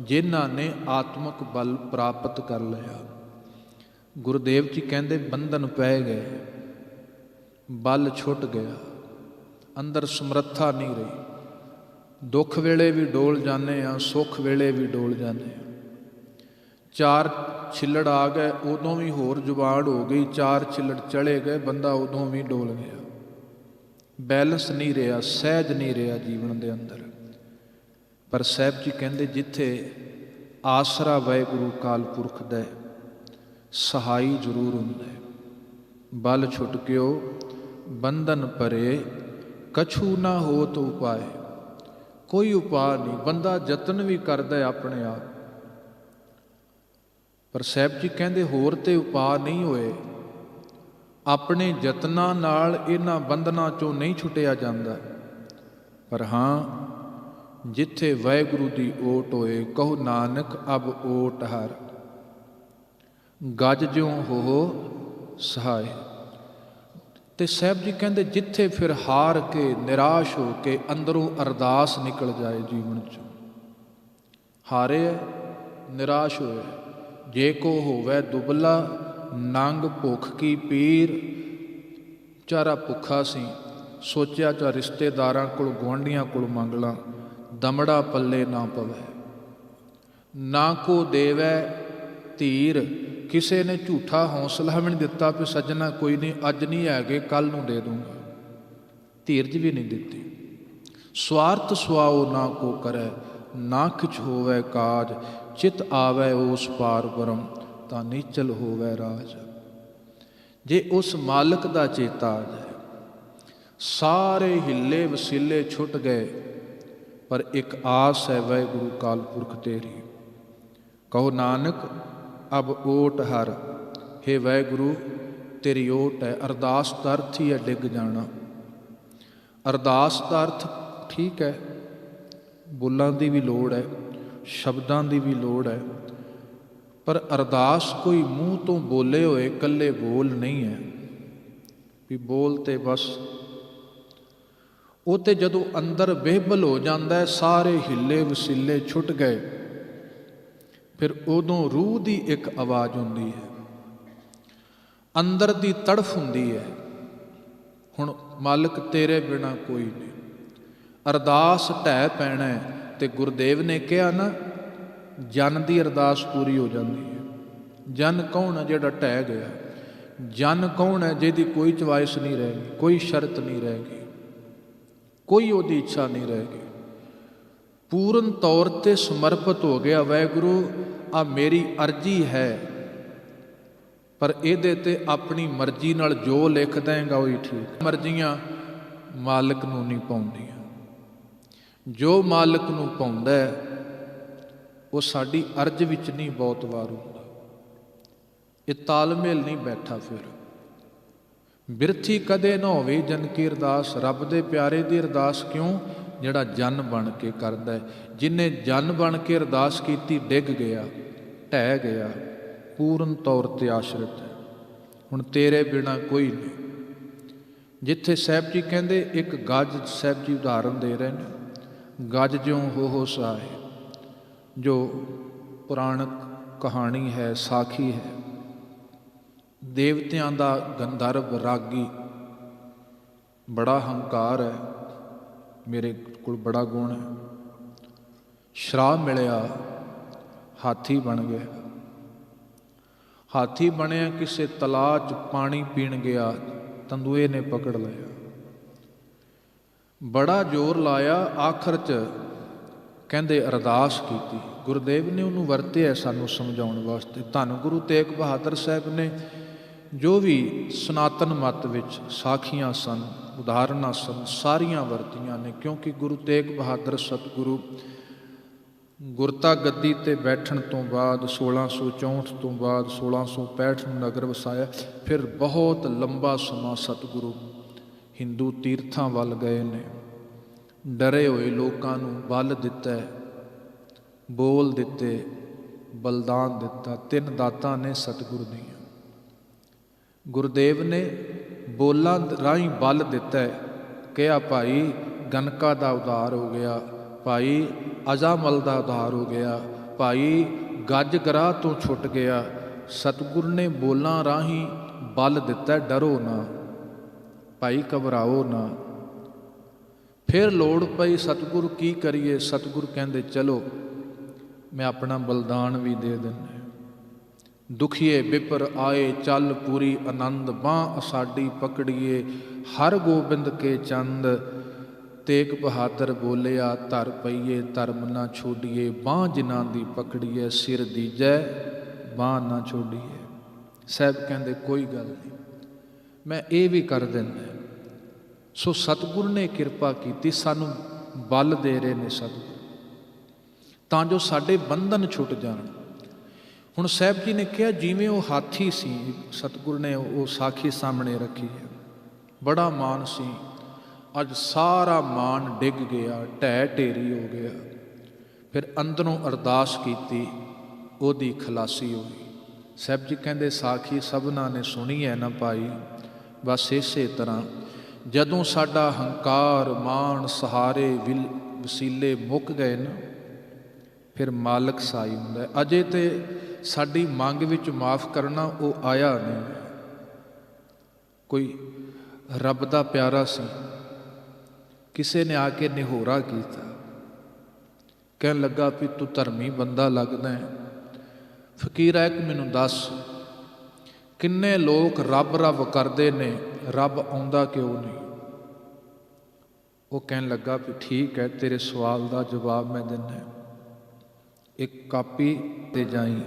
ਜਿਨ੍ਹਾਂ ਨੇ ਆਤਮਕ ਬਲ ਪ੍ਰਾਪਤ ਕਰ ਲਿਆ। ਗੁਰਦੇਵ ਜੀ ਕਹਿੰਦੇ ਬੰਧਨ ਪੈ ਗਏ, ਬਲ ਛੁੱਟ ਗਿਆ, ਅੰਦਰ ਸਮਰੱਥਾ ਨਹੀਂ ਰਹੀ। ਦੁੱਖ ਵੇਲੇ ਵੀ ਡੋਲ ਜਾਂਦੇ ਹਾਂ, ਸੁੱਖ ਵੇਲੇ ਵੀ ਡੋਲ ਜਾਂਦੇ ਹਾਂ। ਚਾਰ ਛਿੱਲੜ ਆ ਗਏ ਉਦੋਂ ਵੀ ਹੋਰ ਜੁਬਾਨ ਹੋ ਗਈ, ਚਾਰ ਛਿੱਲੜ ਚਲੇ ਗਏ ਬੰਦਾ ਉਦੋਂ ਵੀ ਡੋਲ ਗਿਆ। ਬੈਲੈਂਸ ਨਹੀਂ ਰਿਹਾ, ਸਹਿਜ ਨਹੀਂ ਰਿਹਾ ਜੀਵਨ ਦੇ ਅੰਦਰ। ਪਰ ਸਾਹਿਬ ਜੀ ਕਹਿੰਦੇ ਜਿੱਥੇ ਆਸਰਾ ਵਾਹਿਗੁਰੂ ਅਕਾਲ ਪੁਰਖ ਦਾ ਸਹਾਈ ਜ਼ਰੂਰ ਹੁੰਦਾ ਹੈ। ਬਲ ਛੁੱਟ ਗਿਓ ਬੰਧਨ ਪਰੇ, ਕਛੂ ਨਾ ਹੋਤ ਉਪਾਏ। ਕੋਈ ਉਪਾਅ ਨਹੀਂ, ਬੰਦਾ ਯਤਨ ਵੀ ਕਰਦਾ ਆਪਣੇ ਆਪ, ਪਰ ਸਾਹਿਬ ਜੀ ਕਹਿੰਦੇ ਹੋਰ ਤੇ ਉਪਾਅ ਨਹੀਂ ਹੋਏ। ਆਪਣੇ ਯਤਨਾਂ ਨਾਲ ਇਹਨਾਂ ਬੰਧਨਾਂ ਚੋਂ ਨਹੀਂ ਛੁੱਟਿਆ ਜਾਂਦਾ। ਪਰ ਹਾਂ ਜਿੱਥੇ ਵਾਹਿਗੁਰੂ ਦੀ ਓਟ ਹੋਏ, ਕਹੋ ਨਾਨਕ ਅਬ ਓਟ ਹਰ, ਗੱਜ ਜਿਉਂ ਹੋ ਸਹਾਏ। ਤੇ ਸਾਹਿਬ ਜੀ ਕਹਿੰਦੇ ਜਿੱਥੇ ਫਿਰ ਹਾਰ ਕੇ ਨਿਰਾਸ਼ ਹੋ ਕੇ ਅੰਦਰੋਂ ਅਰਦਾਸ ਨਿਕਲ ਜਾਏ ਜੀਵਨ 'ਚੋਂ, ਹਾਰੇ ਨਿਰਾਸ਼ ਹੋਏ। ਜੇ ਕੋ ਹੋਵੇ ਦੁਬਲਾ ਨੰਗ ਭੁੱਖ ਕੀ ਪੀਰ। ਵਿਚਾਰਾ ਭੁੱਖਾ ਸੀ, ਸੋਚਿਆ ਚਾ ਰਿਸ਼ਤੇਦਾਰਾਂ ਕੋਲ ਗੁਆਂਢੀਆਂ ਕੋਲ ਮੰਗ ਲਾਂ, ਦਮੜਾ ਪੱਲੇ ਨਾ ਪਵੇ। ਨਾ ਕੋ ਦੇਵੈ ਧੀਰ, ਕਿਸੇ ਨੇ ਝੂਠਾ ਹੌਸਲਾ ਵੀ ਨਹੀਂ ਦਿੱਤਾ ਵੀ ਸੱਜਣਾ ਕੋਈ ਨਹੀਂ ਅੱਜ ਨਹੀਂ ਹੈਗੇ ਕੱਲ੍ਹ ਨੂੰ ਦੇ ਦੂੰਗਾ, ਧੀਰਜ ਵੀ ਨਹੀਂ ਦਿੱਤੀ। ਸਵਾਰਥ ਸੁਆਓ ਨਾ ਕੋ ਕਰੈ, ਨਾ ਕਿਛ ਹੋਵੈ ਕਾਜ, ਚਿਤ ਆਵੈ ਉਸ ਪਾਰ ਬ੍ਰਹਮ, ਤਾਂ ਨੀਚਲ ਹੋਵੈ ਰਾਜ। ਜੇ ਉਸ ਮਾਲਕ ਦਾ ਚੇਤਾ ਆ ਜਾਏ, ਸਾਰੇ ਹਿੱਲੇ ਵਸੀਲੇ ਛੁੱਟ ਗਏ, ਪਰ ਇੱਕ ਆਸ ਹੈ ਵਾਹਿਗੁਰੂ ਅਕਾਲ ਪੁਰਖ ਤੇਰੀ। ਕਹੋ ਨਾਨਕ ਅਬ ਓਟ ਹਰ, ਹੇ ਵਾਹਿਗੁਰੂ ਤੇਰੀ ਓਟ ਹੈ। ਅਰਦਾਸ ਦਾ ਅਰਥ ਹੀ ਹੈ ਡਿੱਗ ਜਾਣਾ। ਅਰਦਾਸ ਦਾ ਅਰਥ ਠੀਕ ਹੈ, ਬੋਲਾਂ ਦੀ ਵੀ ਲੋੜ ਹੈ, ਸ਼ਬਦਾਂ ਦੀ ਵੀ ਲੋੜ ਹੈ, ਪਰ ਅਰਦਾਸ ਕੋਈ ਮੂੰਹ ਤੋਂ ਬੋਲੇ ਹੋਏ ਇਕੱਲੇ ਬੋਲ ਨਹੀਂ ਹੈ ਵੀ ਬੋਲ ਤੇ ਬਸ। ਉਹ ਤੇ ਜਦੋਂ ਅੰਦਰ ਬੇਬਲ ਹੋ ਜਾਂਦਾ ਹੈ, ਸਾਰੇ ਹਿੱਲੇ ਵਸੀਲੇ ਛੁੱਟ ਗਏ, ਫਿਰ ਉਦੋਂ ਰੂਹ ਦੀ ਇੱਕ ਆਵਾਜ਼ ਹੁੰਦੀ ਹੈ, ਅੰਦਰ ਦੀ ਤੜਫ ਹੁੰਦੀ ਹੈ, ਹੁਣ ਮਾਲਕ ਤੇਰੇ ਬਿਨਾਂ ਕੋਈ ਨਹੀਂ। ਅਰਦਾਸ ਢਹਿ ਪੈਣਾ। ਤੇ ਗੁਰਦੇਵ ਨੇ ਕਿਹਾ ਨਾ ਜਨ ਦੀ ਅਰਦਾਸ ਪੂਰੀ ਹੋ ਜਾਂਦੀ ਹੈ। ਜਨ ਕੌਣ ਹੈ? ਜਿਹੜਾ ਢਹਿ ਗਿਆ। ਜਨ ਕੌਣ ਹੈ? ਜਿਹਦੀ ਕੋਈ ਚਵਾਇਸ ਨਹੀਂ ਰਹਿ ਗਈ, ਕੋਈ ਸ਼ਰਤ ਨਹੀਂ ਰਹਿ ਗਈ, ਕੋਈ ਉਹਦੀ ਇੱਛਾ ਨਹੀਂ ਰਹਿ ਗਈ, ਪੂਰਨ ਤੌਰ 'ਤੇ ਸਮਰਪਿਤ ਹੋ ਗਿਆ। ਵਾਹਿਗੁਰੂ ਆ ਮੇਰੀ ਅਰਜ਼ੀ ਹੈ, ਪਰ ਇਹਦੇ 'ਤੇ ਆਪਣੀ ਮਰਜ਼ੀ ਨਾਲ ਜੋ ਲਿਖ ਦੇਂਗਾ ਉਹੀ ਠੀਕ। ਮਰਜ਼ੀਆਂ ਮਾਲਕ ਨੂੰ ਨਹੀਂ ਪਾਉਂਦੀਆਂ। ਜੋ ਮਾਲਕ ਨੂੰ ਪਾਉਂਦਾ ਉਹ ਸਾਡੀ ਅਰਜ਼ ਵਿੱਚ ਨਹੀਂ ਬਹੁਤ ਵਾਰ ਹੁੰਦਾ। ਇਹ ਤਾਲਮੇਲ ਨਹੀਂ ਬੈਠਾ। ਫਿਰ ਬਿਰਥੀ ਕਦੇ ਨਾ ਹੋਵੇ ਜਨ ਕੀ ਅਰਦਾਸ। ਰੱਬ ਦੇ ਪਿਆਰੇ ਦੀ ਅਰਦਾਸ ਕਿਉਂ? ਜਿਹੜਾ ਜਨ ਬਣ ਕੇ ਕਰਦਾ। ਜਿਹਨੇ ਜਨ ਬਣ ਕੇ ਅਰਦਾਸ ਕੀਤੀ ਡਿੱਗ ਗਿਆ, ਢਹਿ ਗਿਆ, ਪੂਰਨ ਤੌਰ 'ਤੇ ਆਸ਼ਰਿਤ ਹੈ। ਹੁਣ ਤੇਰੇ ਬਿਨਾਂ ਕੋਈ ਨਹੀਂ। ਜਿੱਥੇ ਸਾਹਿਬ ਜੀ ਕਹਿੰਦੇ ਇੱਕ ਗੱਜ, ਸਾਹਿਬ ਜੀ ਉਦਾਹਰਨ ਦੇ ਰਹੇ ਨੇ, ਗੱਜ ਜਿਉਂ ਹੋ ਸਹਾਏ, ਜੋ ਪੁਰਾਣਕ ਕਹਾਣੀ ਹੈ, ਸਾਖੀ ਹੈ। ਦੇਵਤਿਆਂ ਦਾ ਗੰਧਰਵ ਰਾਗੀ, ਬੜਾ ਹੰਕਾਰ ਹੈ, ਮੇਰੇ ਕੋਲ ਬੜਾ ਗੁਣ ਹੈ। ਸ਼ਰਾਬ ਮਿਲਿਆ, ਹਾਥੀ ਬਣ ਗਿਆ। ਹਾਥੀ ਬਣਿਆ, ਕਿਸੇ ਤਲਾਅ 'ਚ ਪਾਣੀ ਪੀਣ ਗਿਆ, ਤੰਦੂਏ ਨੇ ਪਕੜ ਲਿਆ। ਬੜਾ ਜ਼ੋਰ ਲਾਇਆ, ਆਖਰ 'ਚ ਕਹਿੰਦੇ ਅਰਦਾਸ ਕੀਤੀ। ਗੁਰਦੇਵ ਨੇ ਉਹਨੂੰ ਵਰਤਿਆ ਸਾਨੂੰ ਸਮਝਾਉਣ ਵਾਸਤੇ। ਧੰਨ ਗੁਰੂ ਤੇਗ ਬਹਾਦਰ ਸਾਹਿਬ ਨੇ ਜੋ ਵੀ ਸਨਾਤਨ ਮੱਤ ਵਿੱਚ ਸਾਖੀਆਂ ਸਨ, ਉਦਾਹਰਨਾਂ ਸਨ, ਸਾਰੀਆਂ ਵਰਤੀਆਂ ਨੇ। ਕਿਉਂਕਿ ਗੁਰੂ ਤੇਗ ਬਹਾਦਰ ਸਤਿਗੁਰੂ ਗੁਰਤਾ ਗੱਦੀ 'ਤੇ ਬੈਠਣ ਤੋਂ ਬਾਅਦ 1664 ਤੋਂ ਬਾਅਦ 1665 ਨੂੰ ਨਗਰ ਵਸਾਇਆ। ਫਿਰ ਬਹੁਤ ਲੰਬਾ ਸਮਾਂ ਸਤਿਗੁਰੂ ਹਿੰਦੂ ਤੀਰਥਾਂ ਵੱਲ ਗਏ ਨੇ। ਡਰੇ ਹੋਏ ਲੋਕਾਂ ਨੂੰ ਬਲ ਦਿੱਤਾ, ਬੋਲ ਦਿੱਤੇ, ਬਲਿਦਾਨ ਦਿੱਤਾ। 3 ਦਾਤਾਂ ਨੇ ਸਤਿਗੁਰੂ ਦੀਆਂ। ਗੁਰਦੇਵ ਨੇ ਬੋਲਾਂ ਰਾਹੀਂ ਬਲ ਦਿੱਤਾ। ਕਿਹਾ ਭਾਈ ਗਨਕਾ ਦਾ ਉਧਾਰ ਹੋ ਗਿਆ, ਭਾਈ ਅਜਾਮਲ ਦਾ ਉਧਾਰ ਹੋ ਗਿਆ, ਭਾਈ ਗੱਜ ਗਰਾਹ ਤੋਂ ਛੁੱਟ ਗਿਆ। ਸਤਿਗੁਰੂ ਨੇ ਬੋਲਾਂ ਰਾਹੀਂ ਬਲ ਦਿੱਤਾ, ਡਰੋ ਨਾ ਭਾਈ, ਘਬਰਾਓ ਨਾ। ਫਿਰ ਲੋੜ ਪਈ ਸਤਿਗੁਰੂ ਕੀ ਕਰੀਏ? ਸਤਿਗੁਰੂ ਕਹਿੰਦੇ ਚਲੋ ਮੈਂ ਆਪਣਾ ਬਲਿਦਾਨ ਵੀ ਦੇ ਦਿੰਦਾ। ਦੁਖੀਏ ਬਿਪਰ ਆਏ ਚੱਲ ਪੂਰੀ ਆਨੰਦ, ਬਾਂਹ ਅਸਾਡੀ ਪਕੜੀਏ ਹਰ ਗੋਬਿੰਦ ਕੇ ਚੰਦ। ਤੇਗ ਬਹਾਦਰ ਬੋਲਿਆ ਧਰ ਪਈਏ ਧਰਮ ਨਾ ਛੋਡੀਏ, ਬਾਂਹ ਜਿਨ੍ਹਾਂ ਦੀ ਪਕੜੀਏ ਸਿਰ ਦੀਜੈ ਬਾਂਹ ਨਾ ਛੋਡੀਏ। ਸਾਹਿਬ ਕਹਿੰਦੇ ਕੋਈ ਗੱਲ ਨਹੀਂ, ਮੈਂ ਇਹ ਵੀ ਕਰ ਦਿੰਦਾ। ਸੋ ਸਤਿਗੁਰੂ ਨੇ ਕਿਰਪਾ ਕੀਤੀ, ਸਾਨੂੰ ਬਲ ਦੇ ਰਹੇ ਨੇ ਸਤਿਗੁਰੂ, ਤਾਂ ਜੋ ਸਾਡੇ ਬੰਧਨ ਛੁੱਟ ਜਾਣ। ਹੁਣ ਸਾਹਿਬ ਜੀ ਨੇ ਕਿਹਾ ਜਿਵੇਂ ਉਹ ਹਾਥੀ ਸੀ, ਸਤਿਗੁਰੂ ਨੇ ਉਹ ਸਾਖੀ ਸਾਹਮਣੇ ਰੱਖੀ ਹੈ। ਬੜਾ ਮਾਣ ਸੀ, ਅੱਜ ਸਾਰਾ ਮਾਣ ਡਿੱਗ ਗਿਆ, ਢਹਿ ਢੇਰੀ ਹੋ ਗਿਆ। ਫਿਰ ਅੰਦਰੋਂ ਅਰਦਾਸ ਕੀਤੀ, ਉਹਦੀ ਖਲਾਸੀ ਹੋਈ। ਸਾਹਿਬ ਜੀ ਕਹਿੰਦੇ ਸਾਖੀ ਸਭਨਾਂ ਨੇ ਸੁਣੀ ਹੈ ਨਾ ਭਾਈ। ਬਸ ਇਸੇ ਤਰ੍ਹਾਂ ਜਦੋਂ ਸਾਡਾ ਹੰਕਾਰ, ਮਾਣ, ਸਹਾਰੇ, ਵਸੀਲੇ ਮੁੱਕ ਗਏ ਨਾ, ਫਿਰ ਮਾਲਕ ਸਾਈ ਹੁੰਦਾ। ਅਜੇ ਤੇ ਸਾਡੀ ਮੰਗ ਵਿੱਚ ਮਾਫ ਕਰਨਾ ਉਹ ਆਇਆ ਨਹੀਂ। ਕੋਈ ਰੱਬ ਦਾ ਪਿਆਰਾ ਸੀ, ਕਿਸੇ ਨੇ ਆ ਕੇ ਨਿਹੋਰਾ ਕੀਤਾ, ਕਹਿਣ ਲੱਗਾ ਵੀ ਤੂੰ ਧਰਮੀ ਬੰਦਾ ਲੱਗਦਾ ਹੈ। ਫਕੀਰਾ ਇੱਕ ਮੈਨੂੰ ਦੱਸ, ਕਿੰਨੇ ਲੋਕ ਰੱਬ ਰੱਬ ਕਰਦੇ ਨੇ, ਰੱਬ ਆਉਂਦਾ ਕਿਉਂ ਨਹੀਂ? ਉਹ ਕਹਿਣ ਲੱਗਾ ਵੀ ਠੀਕ ਹੈ, ਤੇਰੇ ਸਵਾਲ ਦਾ ਜਵਾਬ ਮੈਂ ਦਿੰਦਾ। ਇੱਕ ਕਾਪੀ 'ਤੇ ਜਾਈ,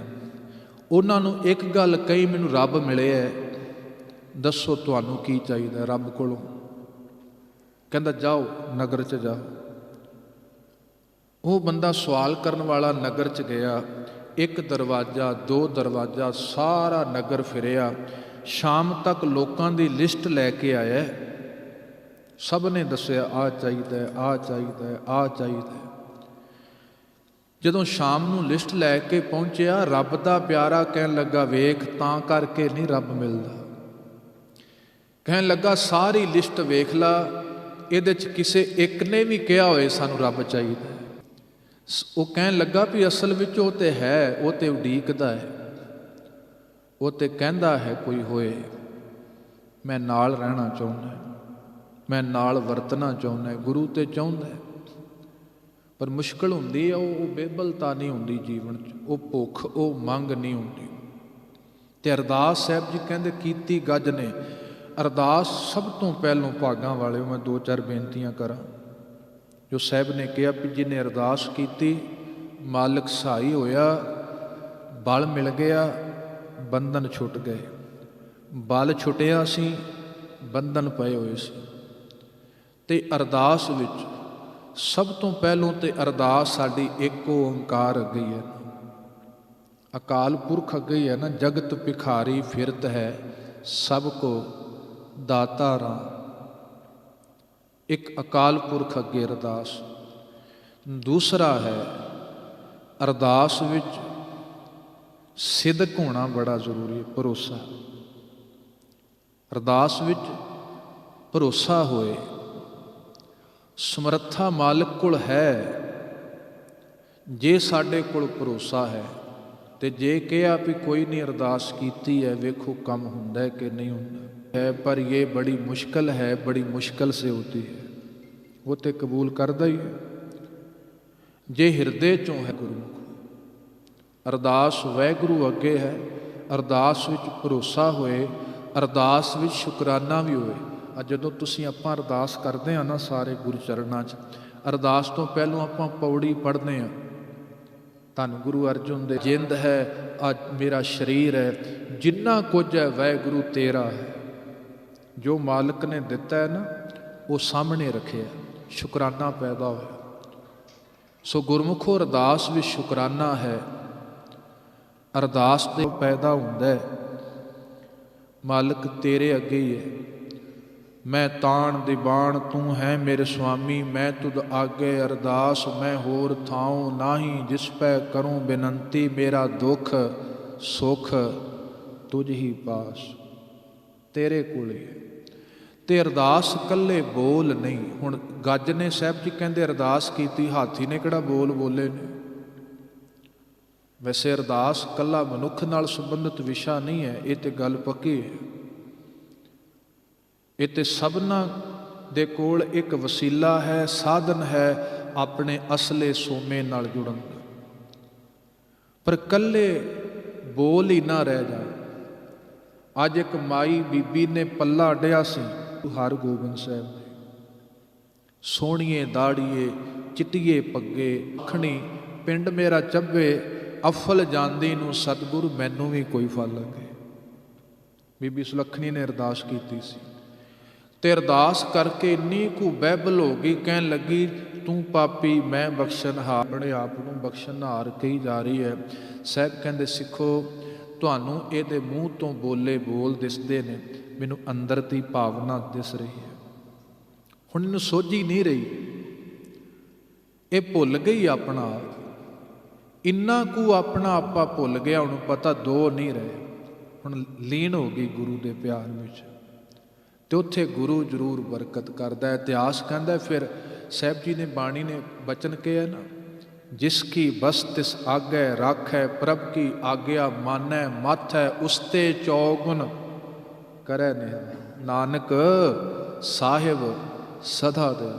ਉਹਨਾਂ ਨੂੰ ਇੱਕ ਗੱਲ ਕਹੀ, ਮੈਨੂੰ ਰੱਬ ਮਿਲਿਆ, ਦੱਸੋ ਤੁਹਾਨੂੰ ਕੀ ਚਾਹੀਦਾ ਰੱਬ ਕੋਲੋਂ? ਕਹਿੰਦਾ ਜਾਓ ਨਗਰ 'ਚ ਜਾਓ। ਉਹ ਬੰਦਾ ਸਵਾਲ ਕਰਨ ਵਾਲਾ ਨਗਰ 'ਚ ਗਿਆ। 1 ਦਰਵਾਜ਼ਾ 2 ਦਰਵਾਜ਼ਾ ਸਾਰਾ ਨਗਰ ਫਿਰਿਆ। ਸ਼ਾਮ ਤੱਕ ਲੋਕਾਂ ਦੀ ਲਿਸਟ ਲੈ ਕੇ ਆਇਆ। ਸਭ ਨੇ ਦੱਸਿਆ ਆਹ ਚਾਹੀਦਾ, ਆਹ ਚਾਹੀਦਾ, ਆਹ ਚਾਹੀਦਾ। ਜਦੋਂ ਸ਼ਾਮ ਨੂੰ ਲਿਸਟ ਲੈ ਕੇ ਪਹੁੰਚਿਆ, ਰੱਬ ਦਾ ਪਿਆਰਾ ਕਹਿਣ ਲੱਗਾ ਵੇਖ, ਤਾਂ ਕਰਕੇ ਨਹੀਂ ਰੱਬ ਮਿਲਦਾ। ਕਹਿਣ ਲੱਗਾ ਸਾਰੀ ਲਿਸਟ ਵੇਖ ਲਾ, ਇਹਦੇ 'ਚ ਕਿਸੇ ਇੱਕ ਨੇ ਵੀ ਕਿਹਾ ਹੋਏ ਸਾਨੂੰ ਰੱਬ ਚਾਹੀਦਾ। ਉਹ ਕਹਿਣ ਲੱਗਾ ਵੀ ਅਸਲ ਵਿੱਚ ਉਹ ਤੇ ਹੈ, ਉਹ ਤੇ ਉਡੀਕਦਾ ਹੈ, ਉਹ ਤੇ ਕਹਿੰਦਾ ਹੈ ਕੋਈ ਹੋਏ। ਮੈਂ ਨਾਲ ਰਹਿਣਾ ਚਾਹੁੰਦਾ, ਮੈਂ ਨਾਲ ਵਰਤਣਾ ਚਾਹੁੰਦਾ। ਗੁਰੂ ਤੇ ਚਾਹੁੰਦਾ। ਪਰ ਮੁਸ਼ਕਲ ਹੁੰਦੀ ਆ ਉਹ ਬੇਬਲਤਾ ਨਹੀਂ ਹੁੰਦੀ ਜੀਵਨ 'ਚ, ਉਹ ਭੁੱਖ, ਉਹ ਮੰਗ ਨਹੀਂ ਹੁੰਦੀ। ਤੇ ਅਰਦਾਸ ਸਾਹਿਬ ਜੀ ਕਹਿੰਦੇ ਕੀਤੀ ਗੱਜ ਨੇ। ਅਰਦਾਸ ਸਭ ਤੋਂ ਪਹਿਲੋਂ ਭਾਗਾਂ ਵਾਲਿਓ ਮੈਂ 2-4 ਬੇਨਤੀਆਂ ਕਰਾਂ। ਜੋ ਸਾਹਿਬ ਨੇ ਕਿਹਾ ਵੀ ਜਿਹਨੇ ਅਰਦਾਸ ਕੀਤੀ ਮਾਲਕ ਸਹਾਈ ਹੋਇਆ, ਬਲ ਮਿਲ ਗਿਆ, ਬੰਧਨ ਛੁੱਟ ਗਏ। ਬਲ ਛੁੱਟਿਆ ਸੀ, ਬੰਧਨ ਪਏ ਹੋਏ ਸੀ। ਤੇ ਅਰਦਾਸ ਵਿੱਚ ਸਭ ਤੋਂ ਪਹਿਲੋਂ ਤੇ ਅਰਦਾਸ ਸਾਡੀ ਇੱਕ ਓਂਕਾਰ ਅੱਗੇ ਹੀ ਹੈ, ਅਕਾਲ ਪੁਰਖ ਅੱਗੇ ਹੀ ਹੈ ਨਾ। ਜਗਤ ਭਿਖਾਰੀ ਫਿਰਤ ਹੈ, ਸਭ ਕੋ ਦਾਤਾ ਰਾਮ। ਇੱਕ ਅਕਾਲ ਪੁਰਖ ਅੱਗੇ ਅਰਦਾਸ। ਦੂਸਰਾ ਹੈ ਅਰਦਾਸ ਵਿੱਚ ਸਿਦਕ ਹੋਣਾ ਬੜਾ ਜ਼ਰੂਰੀ ਹੈ, ਭਰੋਸਾ। ਅਰਦਾਸ ਵਿੱਚ ਭਰੋਸਾ ਹੋਏ। ਸਮਰੱਥਾ ਮਾਲਕ ਕੋਲ ਹੈ, ਜੇ ਸਾਡੇ ਕੋਲ ਭਰੋਸਾ ਹੈ। ਤੇ ਜੇ ਕਿਹਾ ਵੀ ਕੋਈ ਨਹੀਂ ਅਰਦਾਸ ਕੀਤੀ ਹੈ, ਵੇਖੋ ਕੰਮ ਹੁੰਦਾ ਹੈ ਕਿ ਨਹੀਂ ਹੁੰਦਾ ਹੈ। ਪਰ ਇਹ ਬੜੀ ਮੁਸ਼ਕਲ ਹੈ, ਬੜੀ ਮੁਸ਼ਕਲ ਸੇ ਹੋਤੀ ਹੈ। ਉਹ ਤੇ ਕਬੂਲ ਕਰਦਾ ਹੀ ਹੈ ਜੇ ਹਿਰਦੇ ਚੋਂ ਹੈ ਗੁਰਮੁਖ। ਅਰਦਾਸ ਵਾਹਿਗੁਰੂ ਅੱਗੇ ਹੈ, ਅਰਦਾਸ ਵਿੱਚ ਭਰੋਸਾ ਹੋਏ, ਅਰਦਾਸ ਵਿੱਚ ਸ਼ੁਕਰਾਨਾ ਵੀ ਹੋਏ। ਅੱਜ ਜਦੋਂ ਤੁਸੀਂ ਆਪਾਂ ਅਰਦਾਸ ਕਰਦੇ ਹਾਂ ਨਾ ਸਾਰੇ ਗੁਰੂ ਚਰਨਾਂ 'ਚ, ਅਰਦਾਸ ਤੋਂ ਪਹਿਲੋਂ ਆਪਾਂ ਪੌੜੀ ਪੜ੍ਹਦੇ ਹਾਂ, ਧੰਨ ਗੁਰੂ ਅਰਜਨ ਦੇ ਜਿੰਦ ਹੈ, ਅੱਜ ਮੇਰਾ ਸਰੀਰ ਹੈ, ਜਿੰਨਾ ਕੁਝ ਹੈ ਵਾਹਿਗੁਰੂ ਤੇਰਾ ਹੈ। ਜੋ ਮਾਲਕ ਨੇ ਦਿੱਤਾ ਹੈ ਨਾ ਉਹ ਸਾਹਮਣੇ ਰੱਖਿਆ, ਸ਼ੁਕਰਾਨਾ ਪੈਦਾ ਹੋਇਆ। ਸੋ ਗੁਰਮੁਖੋ ਅਰਦਾਸ ਵਿੱਚ ਸ਼ੁਕਰਾਨਾ ਹੈ। ਅਰਦਾਸ ਦੇ ਪੈਦਾ ਹੁੰਦਾ ਹੈ ਮਾਲਕ ਤੇਰੇ ਅੱਗੇ ਹੀ ਹੈ। ਮੈਂ ਤਾਣ ਦੀਵਾਨ ਤੂੰ ਹੈ ਮੇਰੇ ਸੁਆਮੀ, ਮੈਂ ਤੁਧ ਆਗੇ ਅਰਦਾਸ ਮੈਂ ਹੋਰ ਥਾਉ ਨਾਹੀ, ਜਿਸ ਪੈ ਕਰੂੰ ਬੇਨੰਤੀ ਮੇਰਾ ਦੁੱਖ ਸੁੱਖ ਤੁਝ ਹੀ ਪਾਸ। ਤੇਰੇ ਕੋਲੇ ਹੈ। ਤੇ ਅਰਦਾਸ ਇਕੱਲੇ ਬੋਲ ਨਹੀਂ। ਹੁਣ ਗੱਜ ਨੇ ਸਾਹਿਬ ਜੀ ਕਹਿੰਦੇ ਅਰਦਾਸ ਕੀਤੀ, ਹਾਥੀ ਨੇ ਕਿਹੜਾ ਬੋਲ ਬੋਲੇ ਨੇ। ਵੈਸੇ ਅਰਦਾਸ ਇਕੱਲਾ ਮਨੁੱਖ ਨਾਲ ਸੰਬੰਧਿਤ ਵਿਸ਼ਾ ਨਹੀਂ ਹੈ, ਇਹ ਤੇ ਗੱਲ ਪੱਕੀ ਹੈ। ਇਹ ਤੇ ਸਭਨਾਂ ਦੇ ਕੋਲ ਇੱਕ ਵਸੀਲਾ ਹੈ, ਸਾਧਨ ਹੈ ਆਪਣੇ ਅਸਲੇ ਸੋਮੇ ਨਾਲ ਜੁੜਨ ਦਾ। ਪਰ ਇਕੱਲੇ ਬੋਲ ਹੀ ਨਾ ਰਹਿ ਜਾਣ। ਅੱਜ ਇੱਕ ਮਾਈ ਬੀਬੀ ਨੇ ਪੱਲਾ ਅੱਡਿਆ ਸੀ ਹਰਗੋਬਿੰਦ ਸਾਹਿਬ ਦੇ। ਸੋਹਣੀਏ ਦਾੜੀਏ ਚਿੱਟੀਏ ਪੱਗੇ, ਅੱਖਣੀ ਪਿੰਡ ਮੇਰਾ ਚੱਬੇ, ਅਫਲ ਜਾਂਦੀ ਨੂੰ ਸਤਿਗੁਰੂ ਮੈਨੂੰ ਵੀ ਕੋਈ ਫਲ ਲੱਗੇ। ਬੀਬੀ ਸੁਲੱਖਣੀ ਨੇ ਅਰਦਾਸ ਕੀਤੀ ਸੀ। ਤੇ ਅਰਦਾਸ ਕਰਕੇ ਇੰਨੀ ਕੁ ਬਹਿਬਲ ਹੋ ਗਈ, ਕਹਿਣ ਲੱਗੀ ਤੂੰ ਪਾਪੀ ਮੈਂ ਬਖਸ਼ਣਹਾਰ। ਆਪਣੇ ਆਪ ਨੂੰ ਬਖਸ਼ਣਹਾਰ ਕਹੀ ਜਾ ਰਹੀ ਹੈ। ਸਾਹਿਬ ਕਹਿੰਦੇ ਸਿੱਖੋ, ਤੁਹਾਨੂੰ ਇਹਦੇ ਮੂੰਹ ਤੋਂ ਬੋਲੇ ਬੋਲ ਦਿਸਦੇ ਨੇ, ਮੈਨੂੰ ਅੰਦਰ ਦੀ ਭਾਵਨਾ ਦਿਸ ਰਹੀ ਹੈ। ਹੁਣ ਇਹਨੂੰ ਸੋਝੀ ਨਹੀਂ ਰਹੀ, ਇਹ ਭੁੱਲ ਗਈ ਆਪਣਾ ਆਪ। ਇੰਨਾ ਕੁ ਆਪਣਾ ਆਪਾ ਭੁੱਲ ਗਿਆ, ਉਹਨੂੰ ਪਤਾ ਦੋ ਨਹੀਂ ਰਹੇ। ਹੁਣ ਲੀਨ ਹੋ ਗਈ ਗੁਰੂ ਦੇ ਪਿਆਰ ਵਿੱਚ। ਤੇ ਉੱਥੇ ਗੁਰੂ ਜ਼ਰੂਰ ਬਰਕਤ ਕਰਦਾ ਹੈ। ਇਤਿਹਾਸ ਕਹਿੰਦਾ ਫਿਰ ਸਾਹਿਬ ਜੀ ਨੇ ਬਾਣੀ ਨੇ ਬਚਨ ਕਿਹਾ ਨਾ, ਜਿਸ ਕੀ ਬਸ ਤਿਸ ਆਗੈ ਰਾਖੈ, ਪ੍ਰਭ ਕੀ ਆਗਿਆ ਮਾਨੈ ਮਾਥੈ, ਉਸਤੇ ਚੌਗੁਣ ਕਰੈ ਨੇ ਨਾਨਕ ਸਾਹਿਬ ਸਦਾ ਦੇ।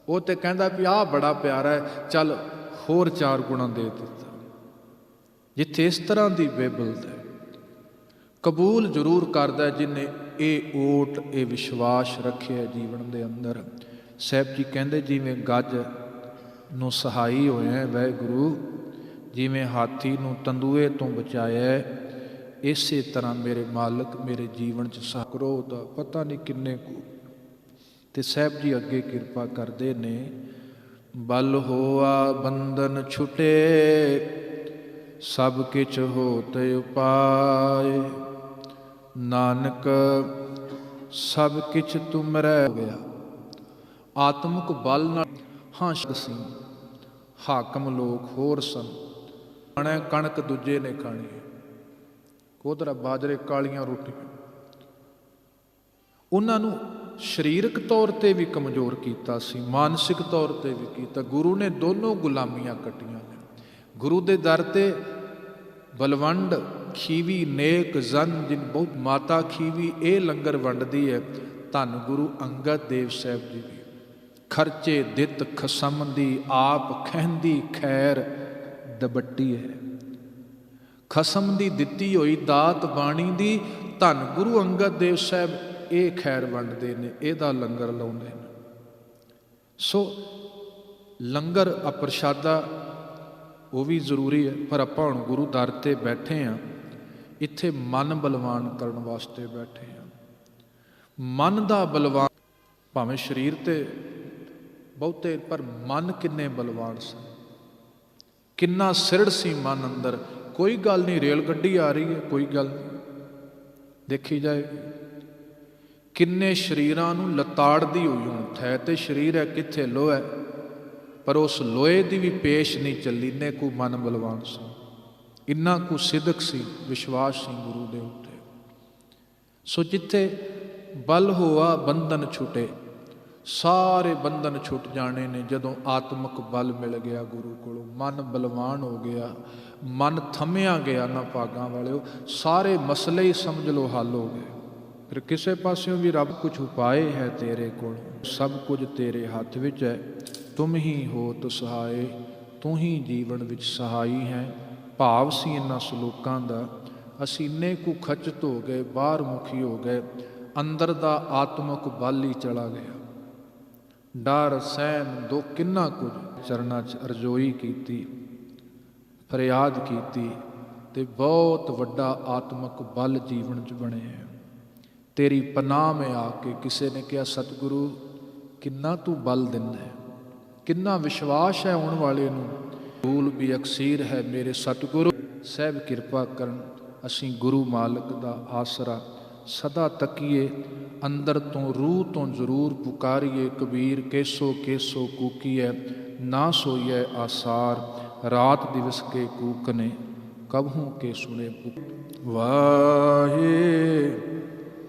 ਉਹ ਤੇ ਕਹਿੰਦਾ ਵੀ ਆਹ ਬੜਾ ਪਿਆਰਾ ਹੈ, ਚੱਲ ਹੋਰ 4 ਗੁਣਾ ਦੇ ਦਿੱਤਾ। ਜਿੱਥੇ ਇਸ ਤਰ੍ਹਾਂ ਦੀ ਬੇਬਲਤਾ ਹੈ, ਕਬੂਲ ਜ਼ਰੂਰ ਕਰਦਾ ਜਿਹਨੇ ਇਹ ਓਟ ਇਹ ਵਿਸ਼ਵਾਸ ਰੱਖਿਆ ਜੀਵਨ ਦੇ ਅੰਦਰ। ਸਾਹਿਬ ਜੀ ਕਹਿੰਦੇ ਜਿਵੇਂ ਗੱਜ ਨੂੰ ਸਹਾਈ ਹੋਇਆ ਵਾਹਿਗੁਰੂ, ਜਿਵੇਂ ਹਾਥੀ ਨੂੰ ਤੰਦੂਏ ਤੋਂ ਬਚਾਇਆ, ਇਸੇ ਤਰ੍ਹਾਂ ਮੇਰੇ ਮਾਲਕ ਮੇਰੇ ਜੀਵਨ 'ਚ ਸਕਰੋ ਦਾ ਪਤਾ ਨਹੀਂ ਕਿੰਨੇ ਕੁ। ਤੇ ਸਾਹਿਬ ਜੀ ਅੱਗੇ ਕਿਰਪਾ ਕਰਦੇ ਨੇ, ਬਲ ਹੋਆ ਬੰਧਨ ਛੁਟੇ, ਸਭ ਕਿਛ ਹੋਤ ਉਪਾਏ, ਨਾਨਕ ਸਭ ਕਿਛ ਤੁਮਰੈ ਗਿਆ। ਆਤਮਿਕ ਬਲ ਨਾਲ ਹਾਂ ਸੀ, ਹਾਕਮ ਲੋਕ ਹੋਰ ਸਨ। ਖਾਣਾ ਕਣਕ ਦੂਜੇ ਨੇ ਖਾਣੀ, ਕੋਧਰਾ ਬਾਜਰੇ ਕਾਲੀਆਂ ਰੋਟੀਆਂ। ਉਹਨਾਂ ਨੂੰ ਸਰੀਰਕ ਤੌਰ ਤੇ ਵੀ ਕਮਜ਼ੋਰ ਕੀਤਾ ਸੀ, ਮਾਨਸਿਕ ਤੌਰ ਤੇ ਵੀ ਕੀਤਾ। ਗੁਰੂ ਨੇ ਦੋਨੋਂ ਗੁਲਾਮੀਆਂ ਕੱਟੀਆਂ ਨੇ। ਗੁਰੂ ਦੇ ਦਰ ਤੇ ਬਲਵੰਡ ਖੀਵੀ ਨੇਕ ਜਨ ਜਿਨ ਬਹੁਤ ਮਾਤਾ ਖੀਵੀ, ਇਹ ਲੰਗਰ ਵੰਡਦੀ ਹੈ ਧੰਨ ਗੁਰੂ ਅੰਗਦ ਦੇਵ ਸਾਹਿਬ ਜੀ ਵੀ। ਖਰਚੇ ਦਿੱਤ ਖਸਮ ਦੀ ਆਪ ਖਹਿੰਦੀ ਖੈਰ ਦਬੱਟੀ ਹੈ। ਖਸਮ ਦੀ ਦਿੱਤੀ ਹੋਈ ਦਾਤ ਬਾਣੀ ਦੀ ਧੰਨ ਗੁਰੂ ਅੰਗਦ ਦੇਵ ਸਾਹਿਬ ਇਹ ਖੈਰ ਵੰਡਦੇ ਨੇ, ਇਹਦਾ ਲੰਗਰ ਲਾਉਂਦੇ ਨੇ। ਸੋ ਲੰਗਰ ਪ੍ਰਸ਼ਾਦਾ ਉਹ ਵੀ ਜ਼ਰੂਰੀ ਹੈ, ਪਰ ਆਪਾਂ ਹੁਣ ਗੁਰੂ ਦਰ 'ਤੇ ਬੈਠੇ ਹਾਂ, ਇੱਥੇ ਮਨ ਬਲਵਾਨ ਕਰਨ ਵਾਸਤੇ ਬੈਠੇ ਹਾਂ। ਮਨ ਦਾ ਬਲਵਾਨ, ਭਾਵੇਂ ਸਰੀਰ ਤੇ ਬਹੁਤੇ, ਪਰ ਮਨ ਕਿੰਨੇ ਬਲਵਾਨ ਸਨ, ਕਿੰਨਾ ਸਿਰੜ ਸੀ ਮਨ ਅੰਦਰ। ਕੋਈ ਗੱਲ ਨਹੀਂ, ਰੇਲ ਗੱਡੀ ਆ ਰਹੀ ਹੈ, ਕੋਈ ਗੱਲ ਨਹੀਂ, ਦੇਖੀ ਜਾਏਗੀ। ਕਿੰਨੇ ਸਰੀਰਾਂ ਨੂੰ ਲਤਾੜਦੀ ਹੋਈ, ਹੁਣ ਥੈ ਤੇ ਸਰੀਰ ਹੈ, ਕਿੱਥੇ ਲੋਹ ਹੈ, ਪਰ ਉਸ ਲੋਹੇ ਦੀ ਵੀ ਪੇਸ਼ ਨਹੀਂ ਚੱਲੀ। ਇੰਨੇ ਕੁ ਮਨ ਬਲਵਾਨ ਸੀ, ਇੰਨਾ ਕੁ ਸਿਦਕ ਸੀ, ਵਿਸ਼ਵਾਸ ਸੀ ਗੁਰੂ ਦੇ ਉੱਤੇ। ਸੋ ਜਿੱਥੇ ਬਲ ਹੋਆ ਬੰਧਨ ਛੁਟੇ, ਸਾਰੇ ਬੰਧਨ ਛੁੱਟ ਜਾਣੇ ਨੇ ਜਦੋਂ ਆਤਮਿਕ ਬਲ ਮਿਲ ਗਿਆ ਗੁਰੂ ਕੋਲੋਂ। ਮਨ ਬਲਵਾਨ ਹੋ ਗਿਆ, ਮਨ ਥੰਮਿਆ ਗਿਆ ਨਾ ਭਾਗਾਂ ਵਾਲਿਓ, ਸਾਰੇ ਮਸਲੇ ਹੀ ਸਮਝ ਲਓ ਹੱਲ ਹੋ ਗਏ। ਫਿਰ ਕਿਸੇ ਪਾਸਿਓਂ ਵੀ ਰੱਬ ਕੁਛ ਉਪਾਏ ਹੈ ਤੇਰੇ ਕੋਲ, ਸਭ ਕੁਝ ਤੇਰੇ ਹੱਥ ਵਿੱਚ ਹੈ, ਤੁਮ ਹੀ ਹੋਤ ਸਹਾਏ, ਤੂੰ ਹੀ ਜੀਵਨ ਵਿੱਚ ਸਹਾਈ ਹੈ। ਭਾਵ ਸੀ ਇਹਨਾਂ ਸਲੋਕਾਂ ਦਾ। ਅਸੀਂ ਇੰਨੇ ਕੁ ਖਚਤ ਹੋ ਗਏ, ਬਾਹਰ ਮੁਖੀ ਹੋ ਗਏ, ਅੰਦਰ ਦਾ ਆਤਮਿਕ ਬਲ ਹੀ ਚਲਾ ਗਿਆ। ਡਰ ਸਹਿਮ ਦੁੱਖ ਕਿੰਨਾ ਕੁਝ ਚਰਨਾਂ 'ਚ ਅਰਜ਼ੋਈ ਕੀਤੀ, ਫਰਿਆਦ ਕੀਤੀ, ਤੇ ਬਹੁਤ ਵੱਡਾ ਆਤਮਿਕ ਬਲ ਜੀਵਨ 'ਚ ਬਣਿਆ। ਤੇਰੀ ਪਨਾਹ ਮੈਂ ਆ ਕੇ, ਕਿਸੇ ਨੇ ਕਿਹਾ ਸਤਿਗੁਰੂ ਕਿੰਨਾ ਤੂੰ ਬਲ ਦਿੰਦਾ ਹੈ, ਕਿੰਨਾ ਵਿਸ਼ਵਾਸ ਹੈ ਆਉਣ ਵਾਲੇ ਨੂੰ। ਭੂਲ ਵੀ ਅਕਸੀਰ ਹੈ ਮੇਰੇ ਸਤਿਗੁਰੂ, ਸਾਹਿਬ ਕਿਰਪਾ ਕਰਨ। ਅਸੀਂ ਗੁਰੂ ਮਾਲਕ ਦਾ ਆਸਰਾ ਸਦਾ ਤੱਕੀਏ, ਅੰਦਰ ਤੋਂ ਰੂਹ ਤੋਂ ਜ਼ਰੂਰ ਪੁਕਾਰੀਏ। ਕਬੀਰ ਕੇਸੋ ਕੇਸੋ ਕੂਕੀਐ, ਨਾ ਸੋਈਐ ਆਸਾਰ, ਰਾਤ ਦਿਵਸ ਕੇ ਕੂਕ ਨੇ, ਕਬਹੂ ਕੇ ਸੁਣੇ ਪੁਕਾਰ।